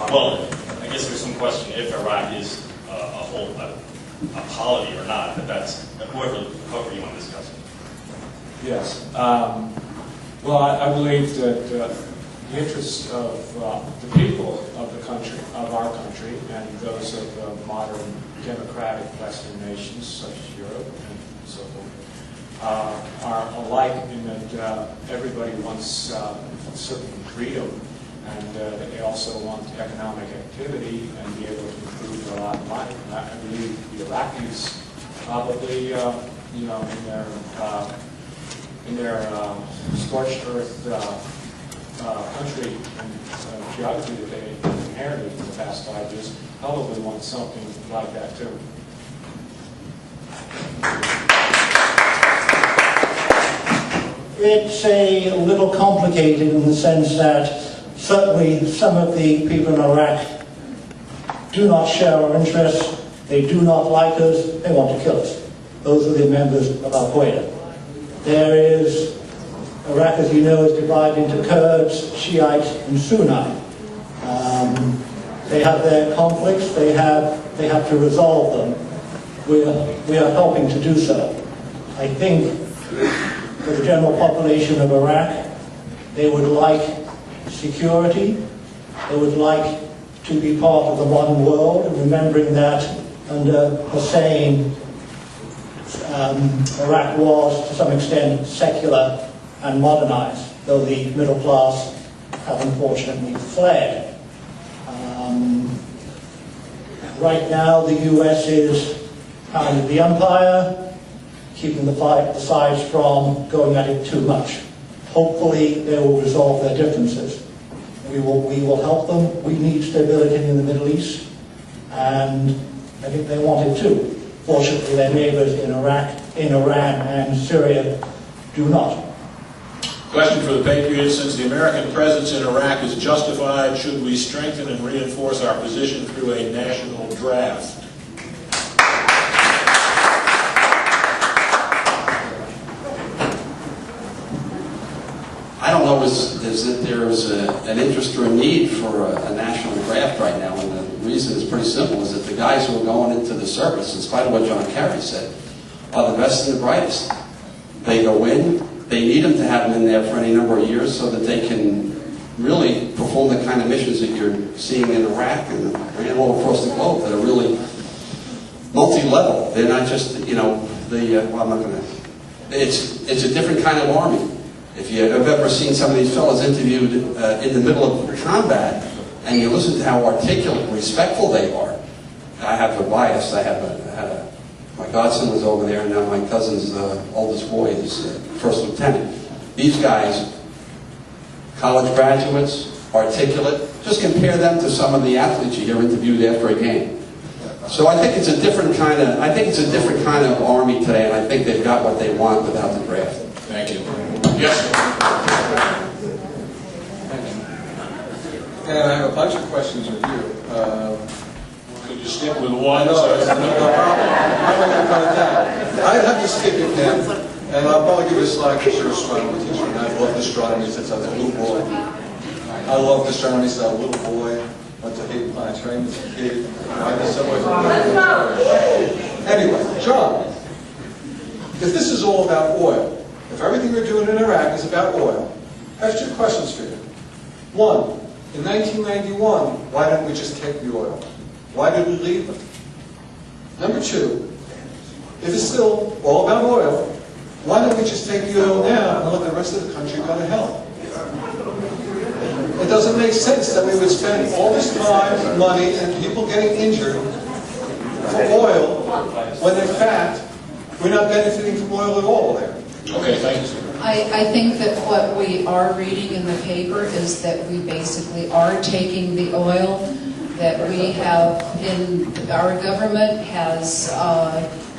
Well, I guess there's some question if Iraq is a polity or not, but that's however you want to discuss it. Yes. Well, I believe that the interests of the people of the country, of our country, and those of modern democratic Western nations such as Europe and so forth, are alike in that everybody wants certain freedom, and they also want economic activity and be able to improve their lot of life. And I believe the Iraqis probably, in their scorched earth country and geography that they inherited in the past 5 years, probably want something like that too. It's a little complicated in the sense that certainly some of the people in Iraq do not share our interests, they do not like us, they want to kill us. Those are the members of Al-Qaeda. There is, Iraq, as you know, is divided into Kurds, Shiites, and Sunni. They have their conflicts, they have to resolve them. We are helping to do so. I think for the general population of Iraq, they would like security, they would like to be part of the modern world, and remembering that under Hussein, Iraq was to some extent secular and modernized, though the middle class have unfortunately fled. Right now the US is kind of the umpire, keeping the sides from going at it too much. Hopefully they will resolve their differences. We will help them. We need stability in the Middle East, and I think they want it too. Fortunately, their neighbors in Iraq, in Iran, and Syria do not. Question for the Patriots: since the American presence in Iraq is justified, should we strengthen and reinforce our position through a national draft? I don't know is that there is an interest or a need for a national draft right now, and the reason is pretty simple, is that the guys who are going into the service, in spite of what John Kerry said, are the best and the brightest. They go in, they need them to have them in there for any number of years so that they can really perform the kind of missions that you're seeing in Iraq and all across the globe that are really multi-level. They're not just, well, I'm not going to, it's a different kind of army. If you have ever seen some of these fellows interviewed in the middle of combat, and you listen to how articulate and respectful they are, I have a bias. My godson was over there, and now my cousin's oldest boy is first lieutenant. These guys, college graduates, articulate. Just compare them to some of the athletes you hear interviewed after a game. So I think it's a different kind of army today, and I think they've got what they want without the draft. Thank you. Yes, sir. And I have a bunch of questions of you. Could you stick with one? No problem. I'm not going to cut it down. I'd have to skip it then, and I'll probably give you a slide because you're a astronomy teacher, and I love astronomy since I was a little boy. I loved astronomy since I was a little boy. Went to hate planets right as a kid. Anyway, John, if this is all about oil, if everything we're doing in Iraq is about oil, I have two questions for you. One, in 1991, why didn't we just take the oil? Why did we leave them? Number two, if it's still all about oil, why don't we just take the oil now and let the rest of the country go to hell? It doesn't make sense that we would spend all this time, money, and people getting injured for oil, when in fact, we're not benefiting from oil at all there. Okay, thank you, sir. I think that what we are reading in the paper is that we basically are taking the oil that we have our government has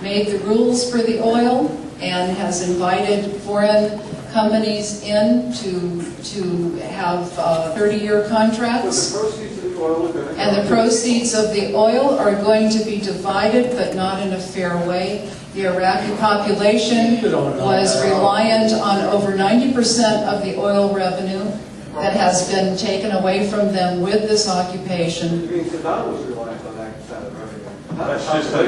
made the rules for the oil and has invited foreign companies in to have 30-year contracts. And the proceeds of the oil are going to be divided, but not in a fair way. The Iraqi population was reliant on over 90% of the oil revenue that has been taken away from them with this occupation. You mean Saddam was reliant on that kind of revenue? That's just a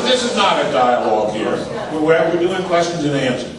This is not a dialogue here. We're doing questions and answers.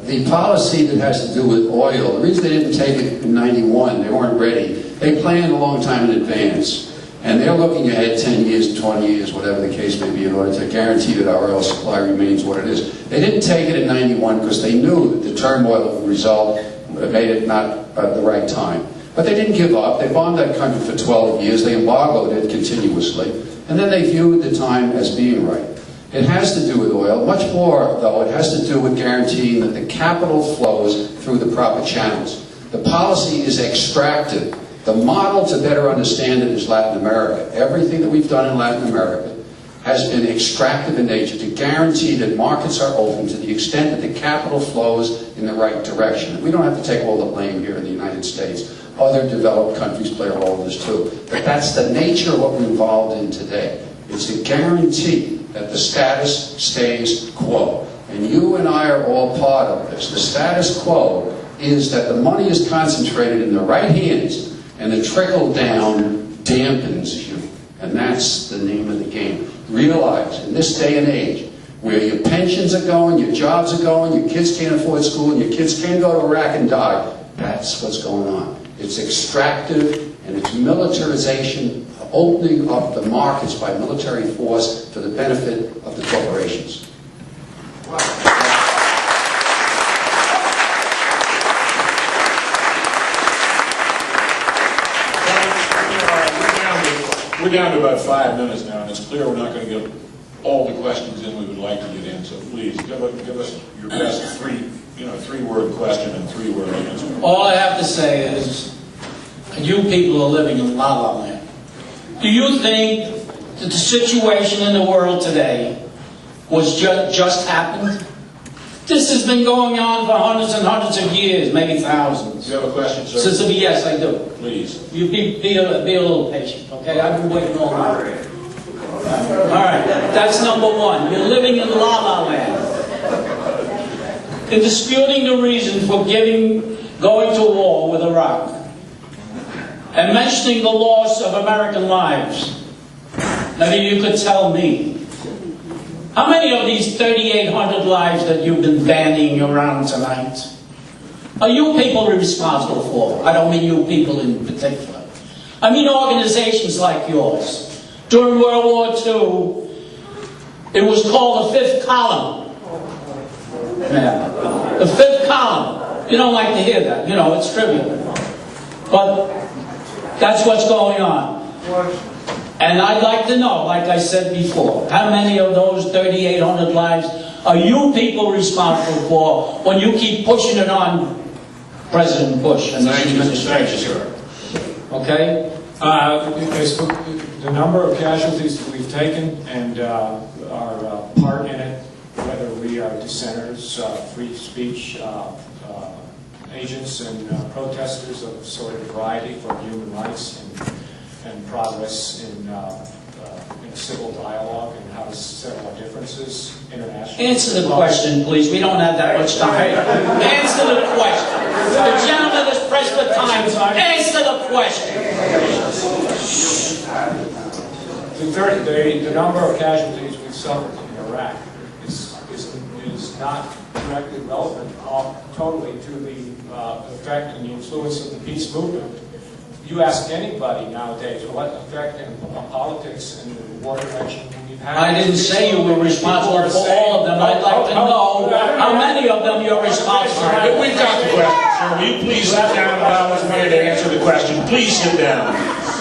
The policy that has to do with oil, the reason they didn't take it in 91, they weren't ready. They planned a long time in advance. And they're looking ahead 10 years, 20 years, whatever the case may be, in order to guarantee that our oil supply remains what it is. They didn't take it in 91 because they knew that the turmoil that would result made it not the right time. But they didn't give up. They bombed that country for 12 years. They embargoed it continuously. And then they viewed the time as being right. It has to do with oil. Much more, though, it has to do with guaranteeing that the capital flows through the proper channels. The policy is extracted. The model to better understand it is Latin America. Everything that we've done in Latin America has been extractive in nature to guarantee that markets are open to the extent that the capital flows in the right direction. We don't have to take all the blame here in the United States. Other developed countries play a role in this too. But that's the nature of what we're involved in today. It's a guarantee that the status stays quo. And you and I are all part of this. The status quo is that the money is concentrated in the right hands and the trickle down dampens you. And that's the name of the game. Realize, in this day and age, where your pensions are going, your jobs are going, your kids can't afford school, and your kids can't go to Iraq and die, that's what's going on. It's extractive and it's militarization, opening up the markets by military force for the benefit of the corporations. We're down to about 5 minutes now, and it's clear we're not going to get all the questions in we would like to get in. So please give us your best three-word question and three-word answer. All I have to say is, you people are living in La La Land. Do you think that the situation in the world today was just happened? This has been going on for hundreds and hundreds of years, maybe thousands. Do you have a question, sir? Yes, I do. Please. You be a little patient, okay? I've been waiting all night. All right, that's number one. You're living in La La Land. In disputing the reason for going to war with Iraq, and mentioning the loss of American lives, maybe you could tell me, how many of these 3,800 lives that you've been bandying around tonight are you people responsible for? I don't mean you people in particular. I mean organizations like yours. During World War II, it was called the Fifth Column. Yeah. The Fifth Column. You don't like to hear that. You know, it's trivial. But that's what's going on. And I'd like to know, like I said before, how many of those 3,800 lives are you people responsible for when you keep pushing it on President Bush and his administration? Okay? The number of casualties that we've taken and our part in it, whether we are dissenters, free speech agents and protesters of sort of variety for human rights and progress in civil dialogue and how to settle our differences internationally. Answer the question, please. We don't have that much time. Answer the question. The gentleman has pressed the time. Answer the question. The number of casualties we've suffered in Iraq is not directly relevant totally to the effect and the influence of the peace movement. You ask anybody nowadays what effect in politics and the war direction we've had. I didn't say you were responsible for all of them. I'd like to know how many of them you're responsible for. We've got the question, sir. Will you please sit down and allow us to answer the question? Please sit down.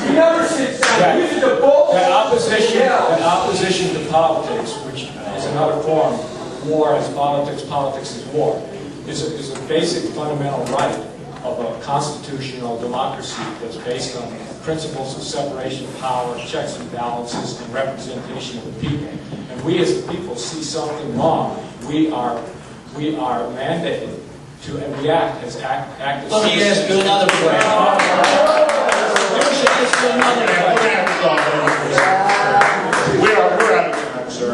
You never sit down. This is the bull. That opposition to politics, which is another form, war as politics, politics as war, is a basic fundamental right of a constitutional democracy that's based on principles of separation of powers, checks and balances, and representation of the people. And we as the people see something wrong, we are mandated to react as active. Let me ask you another question. We're out of time, sir.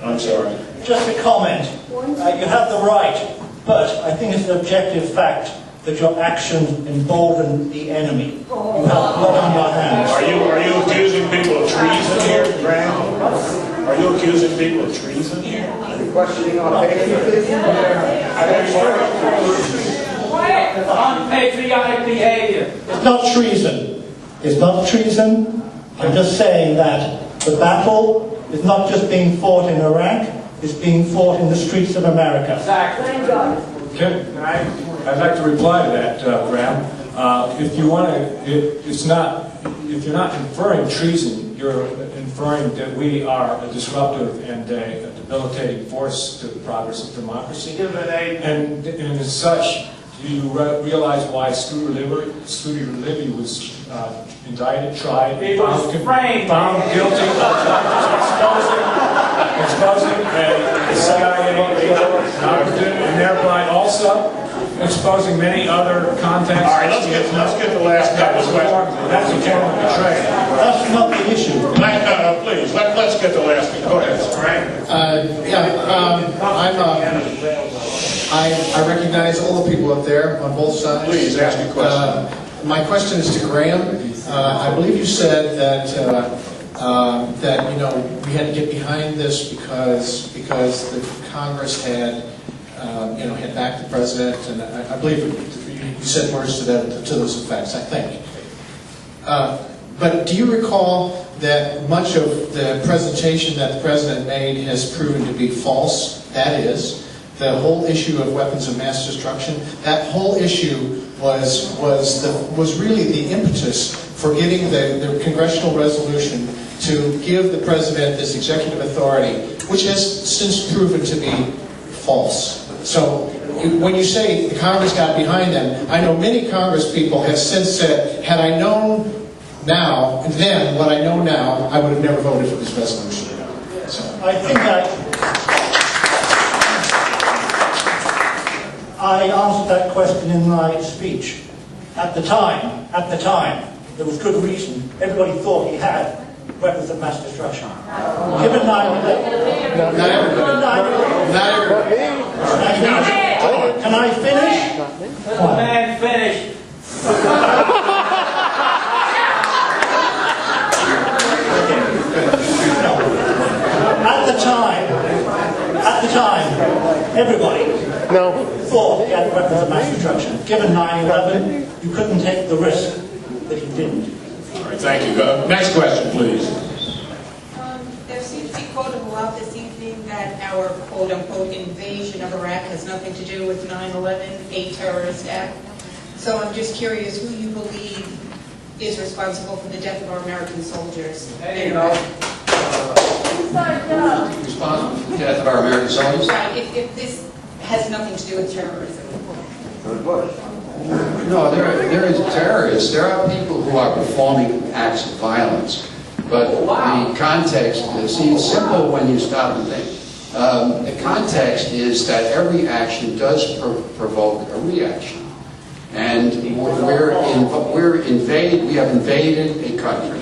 I'm sorry. Just a comment. You have the right, but I think it's an objective fact that your actions embolden the enemy. You have blood on your hands. Are you accusing people of treason here, Graham? Are you accusing people of treason here? Are you questioning on patriotism? Unpatriotic behavior. It's not treason. It's not treason. I'm just saying that the battle is not just being fought in Iraq, it's being fought in the streets of America. Exactly. Thank God. I'd like to reply to that, Graham. If you want to, if you're not inferring treason, you're inferring that we are a disruptive and a debilitating force to the progress of democracy. And as such, Do you realize why Scooter Libby was indicted, tried, found guilty of exposing the CIA and thereby also exposing many other contacts? All right, let's get the last couple of questions. That's a form of betrayal. That's not the issue. Please, let's get the last one. Go ahead. I recognize all the people up there on both sides. Please ask your question. My question is to Graham. I believe you said that we had to get behind this because the Congress had had backed the president, and I believe you said words to those effects. I think. But do you recall that much of the presentation that the president made has proven to be false? That is, the whole issue of weapons of mass destruction. That whole issue was really the impetus for getting the congressional resolution to give the president this executive authority, which has since proven to be false. So when you say the Congress got behind them, I know many Congress people have since said, had I known then what I know now, I would have never voted for this resolution. So I think I answered that question in my speech. At the time, there was good reason. Everybody thought he had weapons of mass destruction. Given 9/11, can I finish? Man, finish. At the time, everybody thought he had weapons of mass destruction. Given 9/11, you couldn't take the risk that he didn't. All right, thank you. Next question, please. There seems to be quoted a lot this evening that our quote-unquote invasion of Iraq has nothing to do with 9/11, a terrorist act. So I'm just curious who you believe is responsible for the death of our American soldiers. There you go. Responsible for the death of our American soldiers? Right, if this has nothing to do with terrorism. No, there is terrorists. There are people who are performing acts of violence. But the context, see, it's simple when you stop and think. The context is that every action does provoke a reaction. And we have invaded a country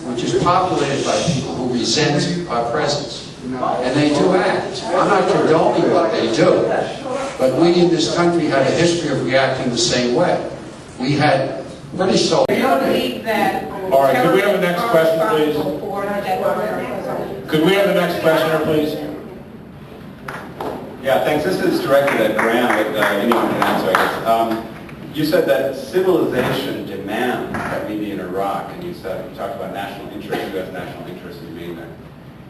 which is populated by people who resent our presence. And they do act. I'm not condoning what they do. But we in this country had a history of reacting the same way. We had British soldiers. Do you believe that? All right, could we have the next question, please? Could we have the next questioner, please? Yeah, thanks. This is directed at Graham, but anyone can answer, I guess. You said that civilization demands that we be in Iraq, and you talked about national interest, U.S. national interest in being there.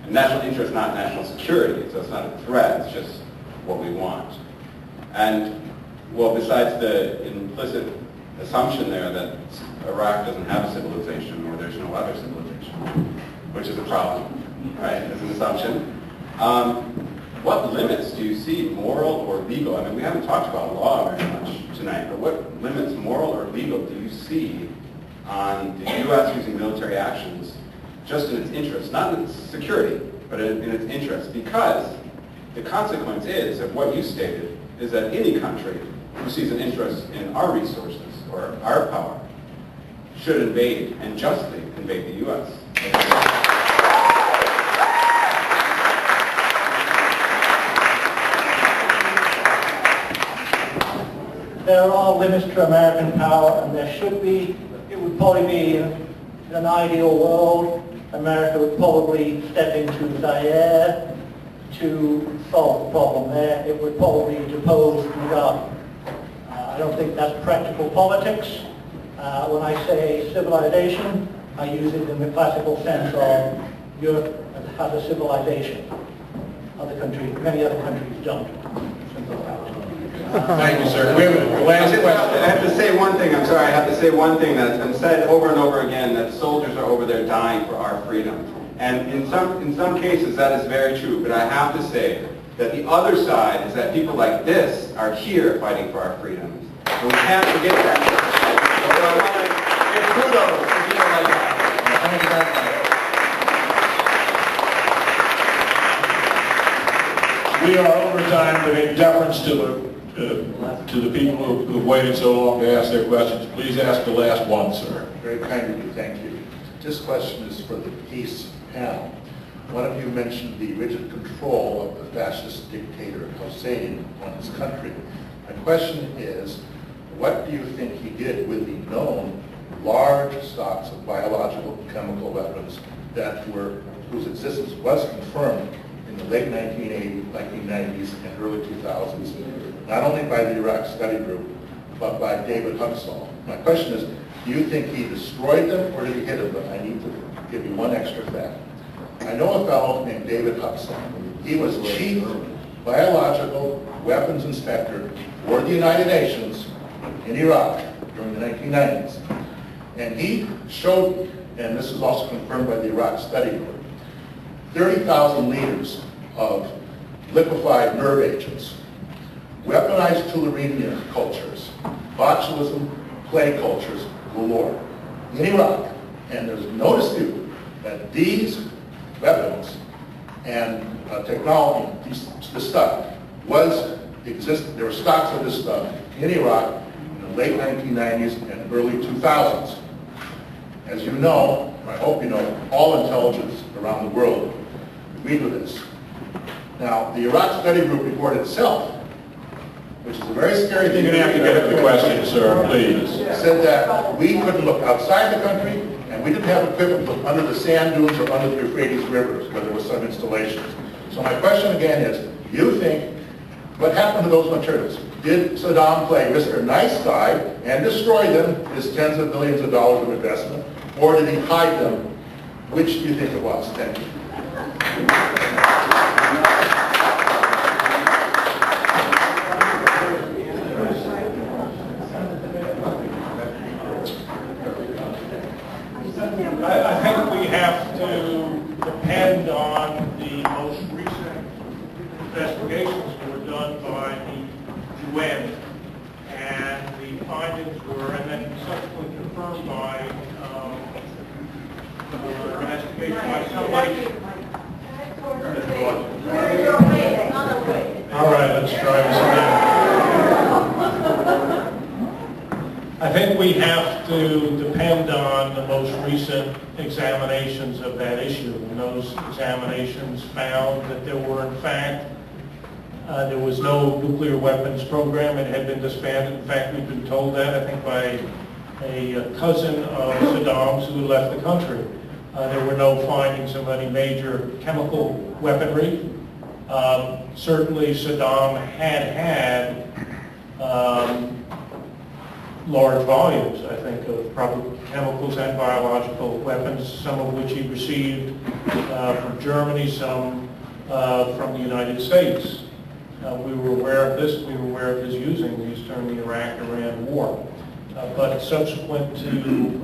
And national interest, not national security, so it's not a threat, it's just what we want. And, well, besides the implicit assumption there that Iraq doesn't have a civilization or there's no other civilization, which is a problem, right, as an assumption. What limits do you see, moral or legal? I mean, we haven't talked about law very much tonight, but what limits, moral or legal, do you see on the U.S. using military actions just in its interest, not in its security, but in its interest? Because the consequence is, of what you stated, is that any country who sees an interest in our resources or our power should invade, and justly invade, the U.S. There are limits to American power, and there should be. It would probably be, in an ideal world, America would probably step into Zaire to solve the problem there. It would probably depose Mugabe. I don't think that's practical politics. When I say civilization, I use it in the classical sense of Europe has a civilization. Many other countries don't. Thank you, sir. We have a last question. I have to say one thing. I'm sorry. I have to say one thing that's been said over and over again, that soldiers are over there dying for our freedom. And in some cases, that is very true. But I have to say that the other side is that people like this are here fighting for our freedoms. And we can't forget that. So I want to give kudos to people like that. Thank you very much. We are over time, but in deference to the people who've waited so long to ask their questions, please ask the last one, sir. Very kind of you, thank you. This question is for the peace panel. One of you mentioned the rigid control of the fascist dictator Hussein on his country. My question is, what do you think he did with the known large stocks of biological and chemical weapons whose existence was confirmed in the late 1990s and early 2000s, not only by the Iraq Study Group, but by David Huxall? My question is, do you think he destroyed them or did he hid them? I need to give you one extra fact. I know a fellow named David Huxall. He was chief biological weapons inspector for the United Nations in Iraq during the 1990s. And he showed, and this is also confirmed by the Iraq Study Group, 30,000 liters of liquefied nerve agents, weaponized tularemia cultures, botulism plague cultures galore in Iraq. And there's no dispute that these weapons and technology, this stuff, there were stocks of this stuff in Iraq in the late 1990s and early 2000s. As you know, I hope you know, all intelligence around the world agreed with this. Now, the Iraq Study Group report itself, which is a very scary thing. You're going to have to get at the question, sir, please. Said that we couldn't look outside the country, and we didn't have equipment to look under the sand dunes or under the Euphrates rivers, where there were some installations. So my question again is, do you think, what happened to those materials? Did Saddam play Mr. Nice Guy and destroy them, his tens of billions of dollars of investment, or did he hide them? Which do you think it was? Thank you. I think we have to depend on the most recent investigations that were done by the UN, and the findings were, and then subsequently confirmed by investigation by somebody. All right, let's try this again. I think we have to depend on the most recent examinations of that issue. And those examinations found that there were, in fact, there was no nuclear weapons program. It had been disbanded. In fact, we've been told that, I think, by a cousin of Saddam's who left the country. There were no findings of any major chemical weaponry. Certainly, Saddam had large volumes, I think, of probably chemicals and biological weapons, some of which he received from Germany, some from the United States. We were aware of this. We were aware of his using these during the Iraq-Iran war. But subsequent to,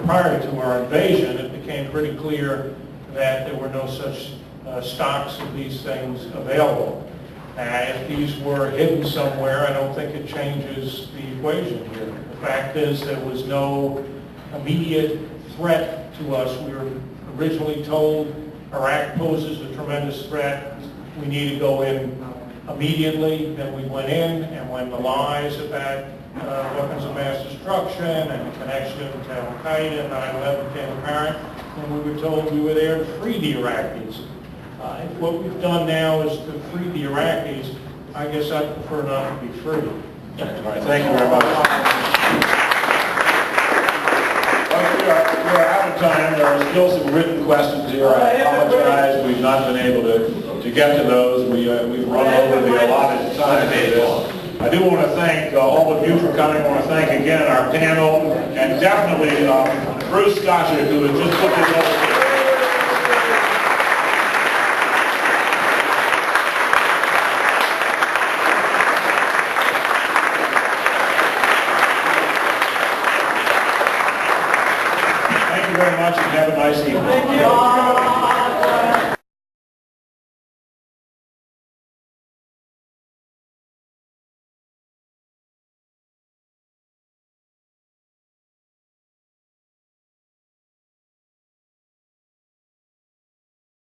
prior to our invasion, it became pretty clear that there were no such stocks of these things available. If these were hidden somewhere, I don't think it changes the equation here. The fact is there was no immediate threat to us. We were originally told Iraq poses a tremendous threat. We need to go in immediately. Then we went in, and when the lies about weapons of mass destruction and the connection to Al-Qaeda and 9/11 became apparent, and we were told we were there to free the Iraqis. If what we've done now is to free the Iraqis, I guess I'd prefer not to be free. All right, thank you very much. We're out of time. There are still some written questions here. I apologize. We've not been able to get to those. We've run over the allotted time for this. I do want to thank all of you for coming. I want to thank again our panel, and definitely Bruce Scotchard, who has just put this over. Thank you very much, and have a nice evening.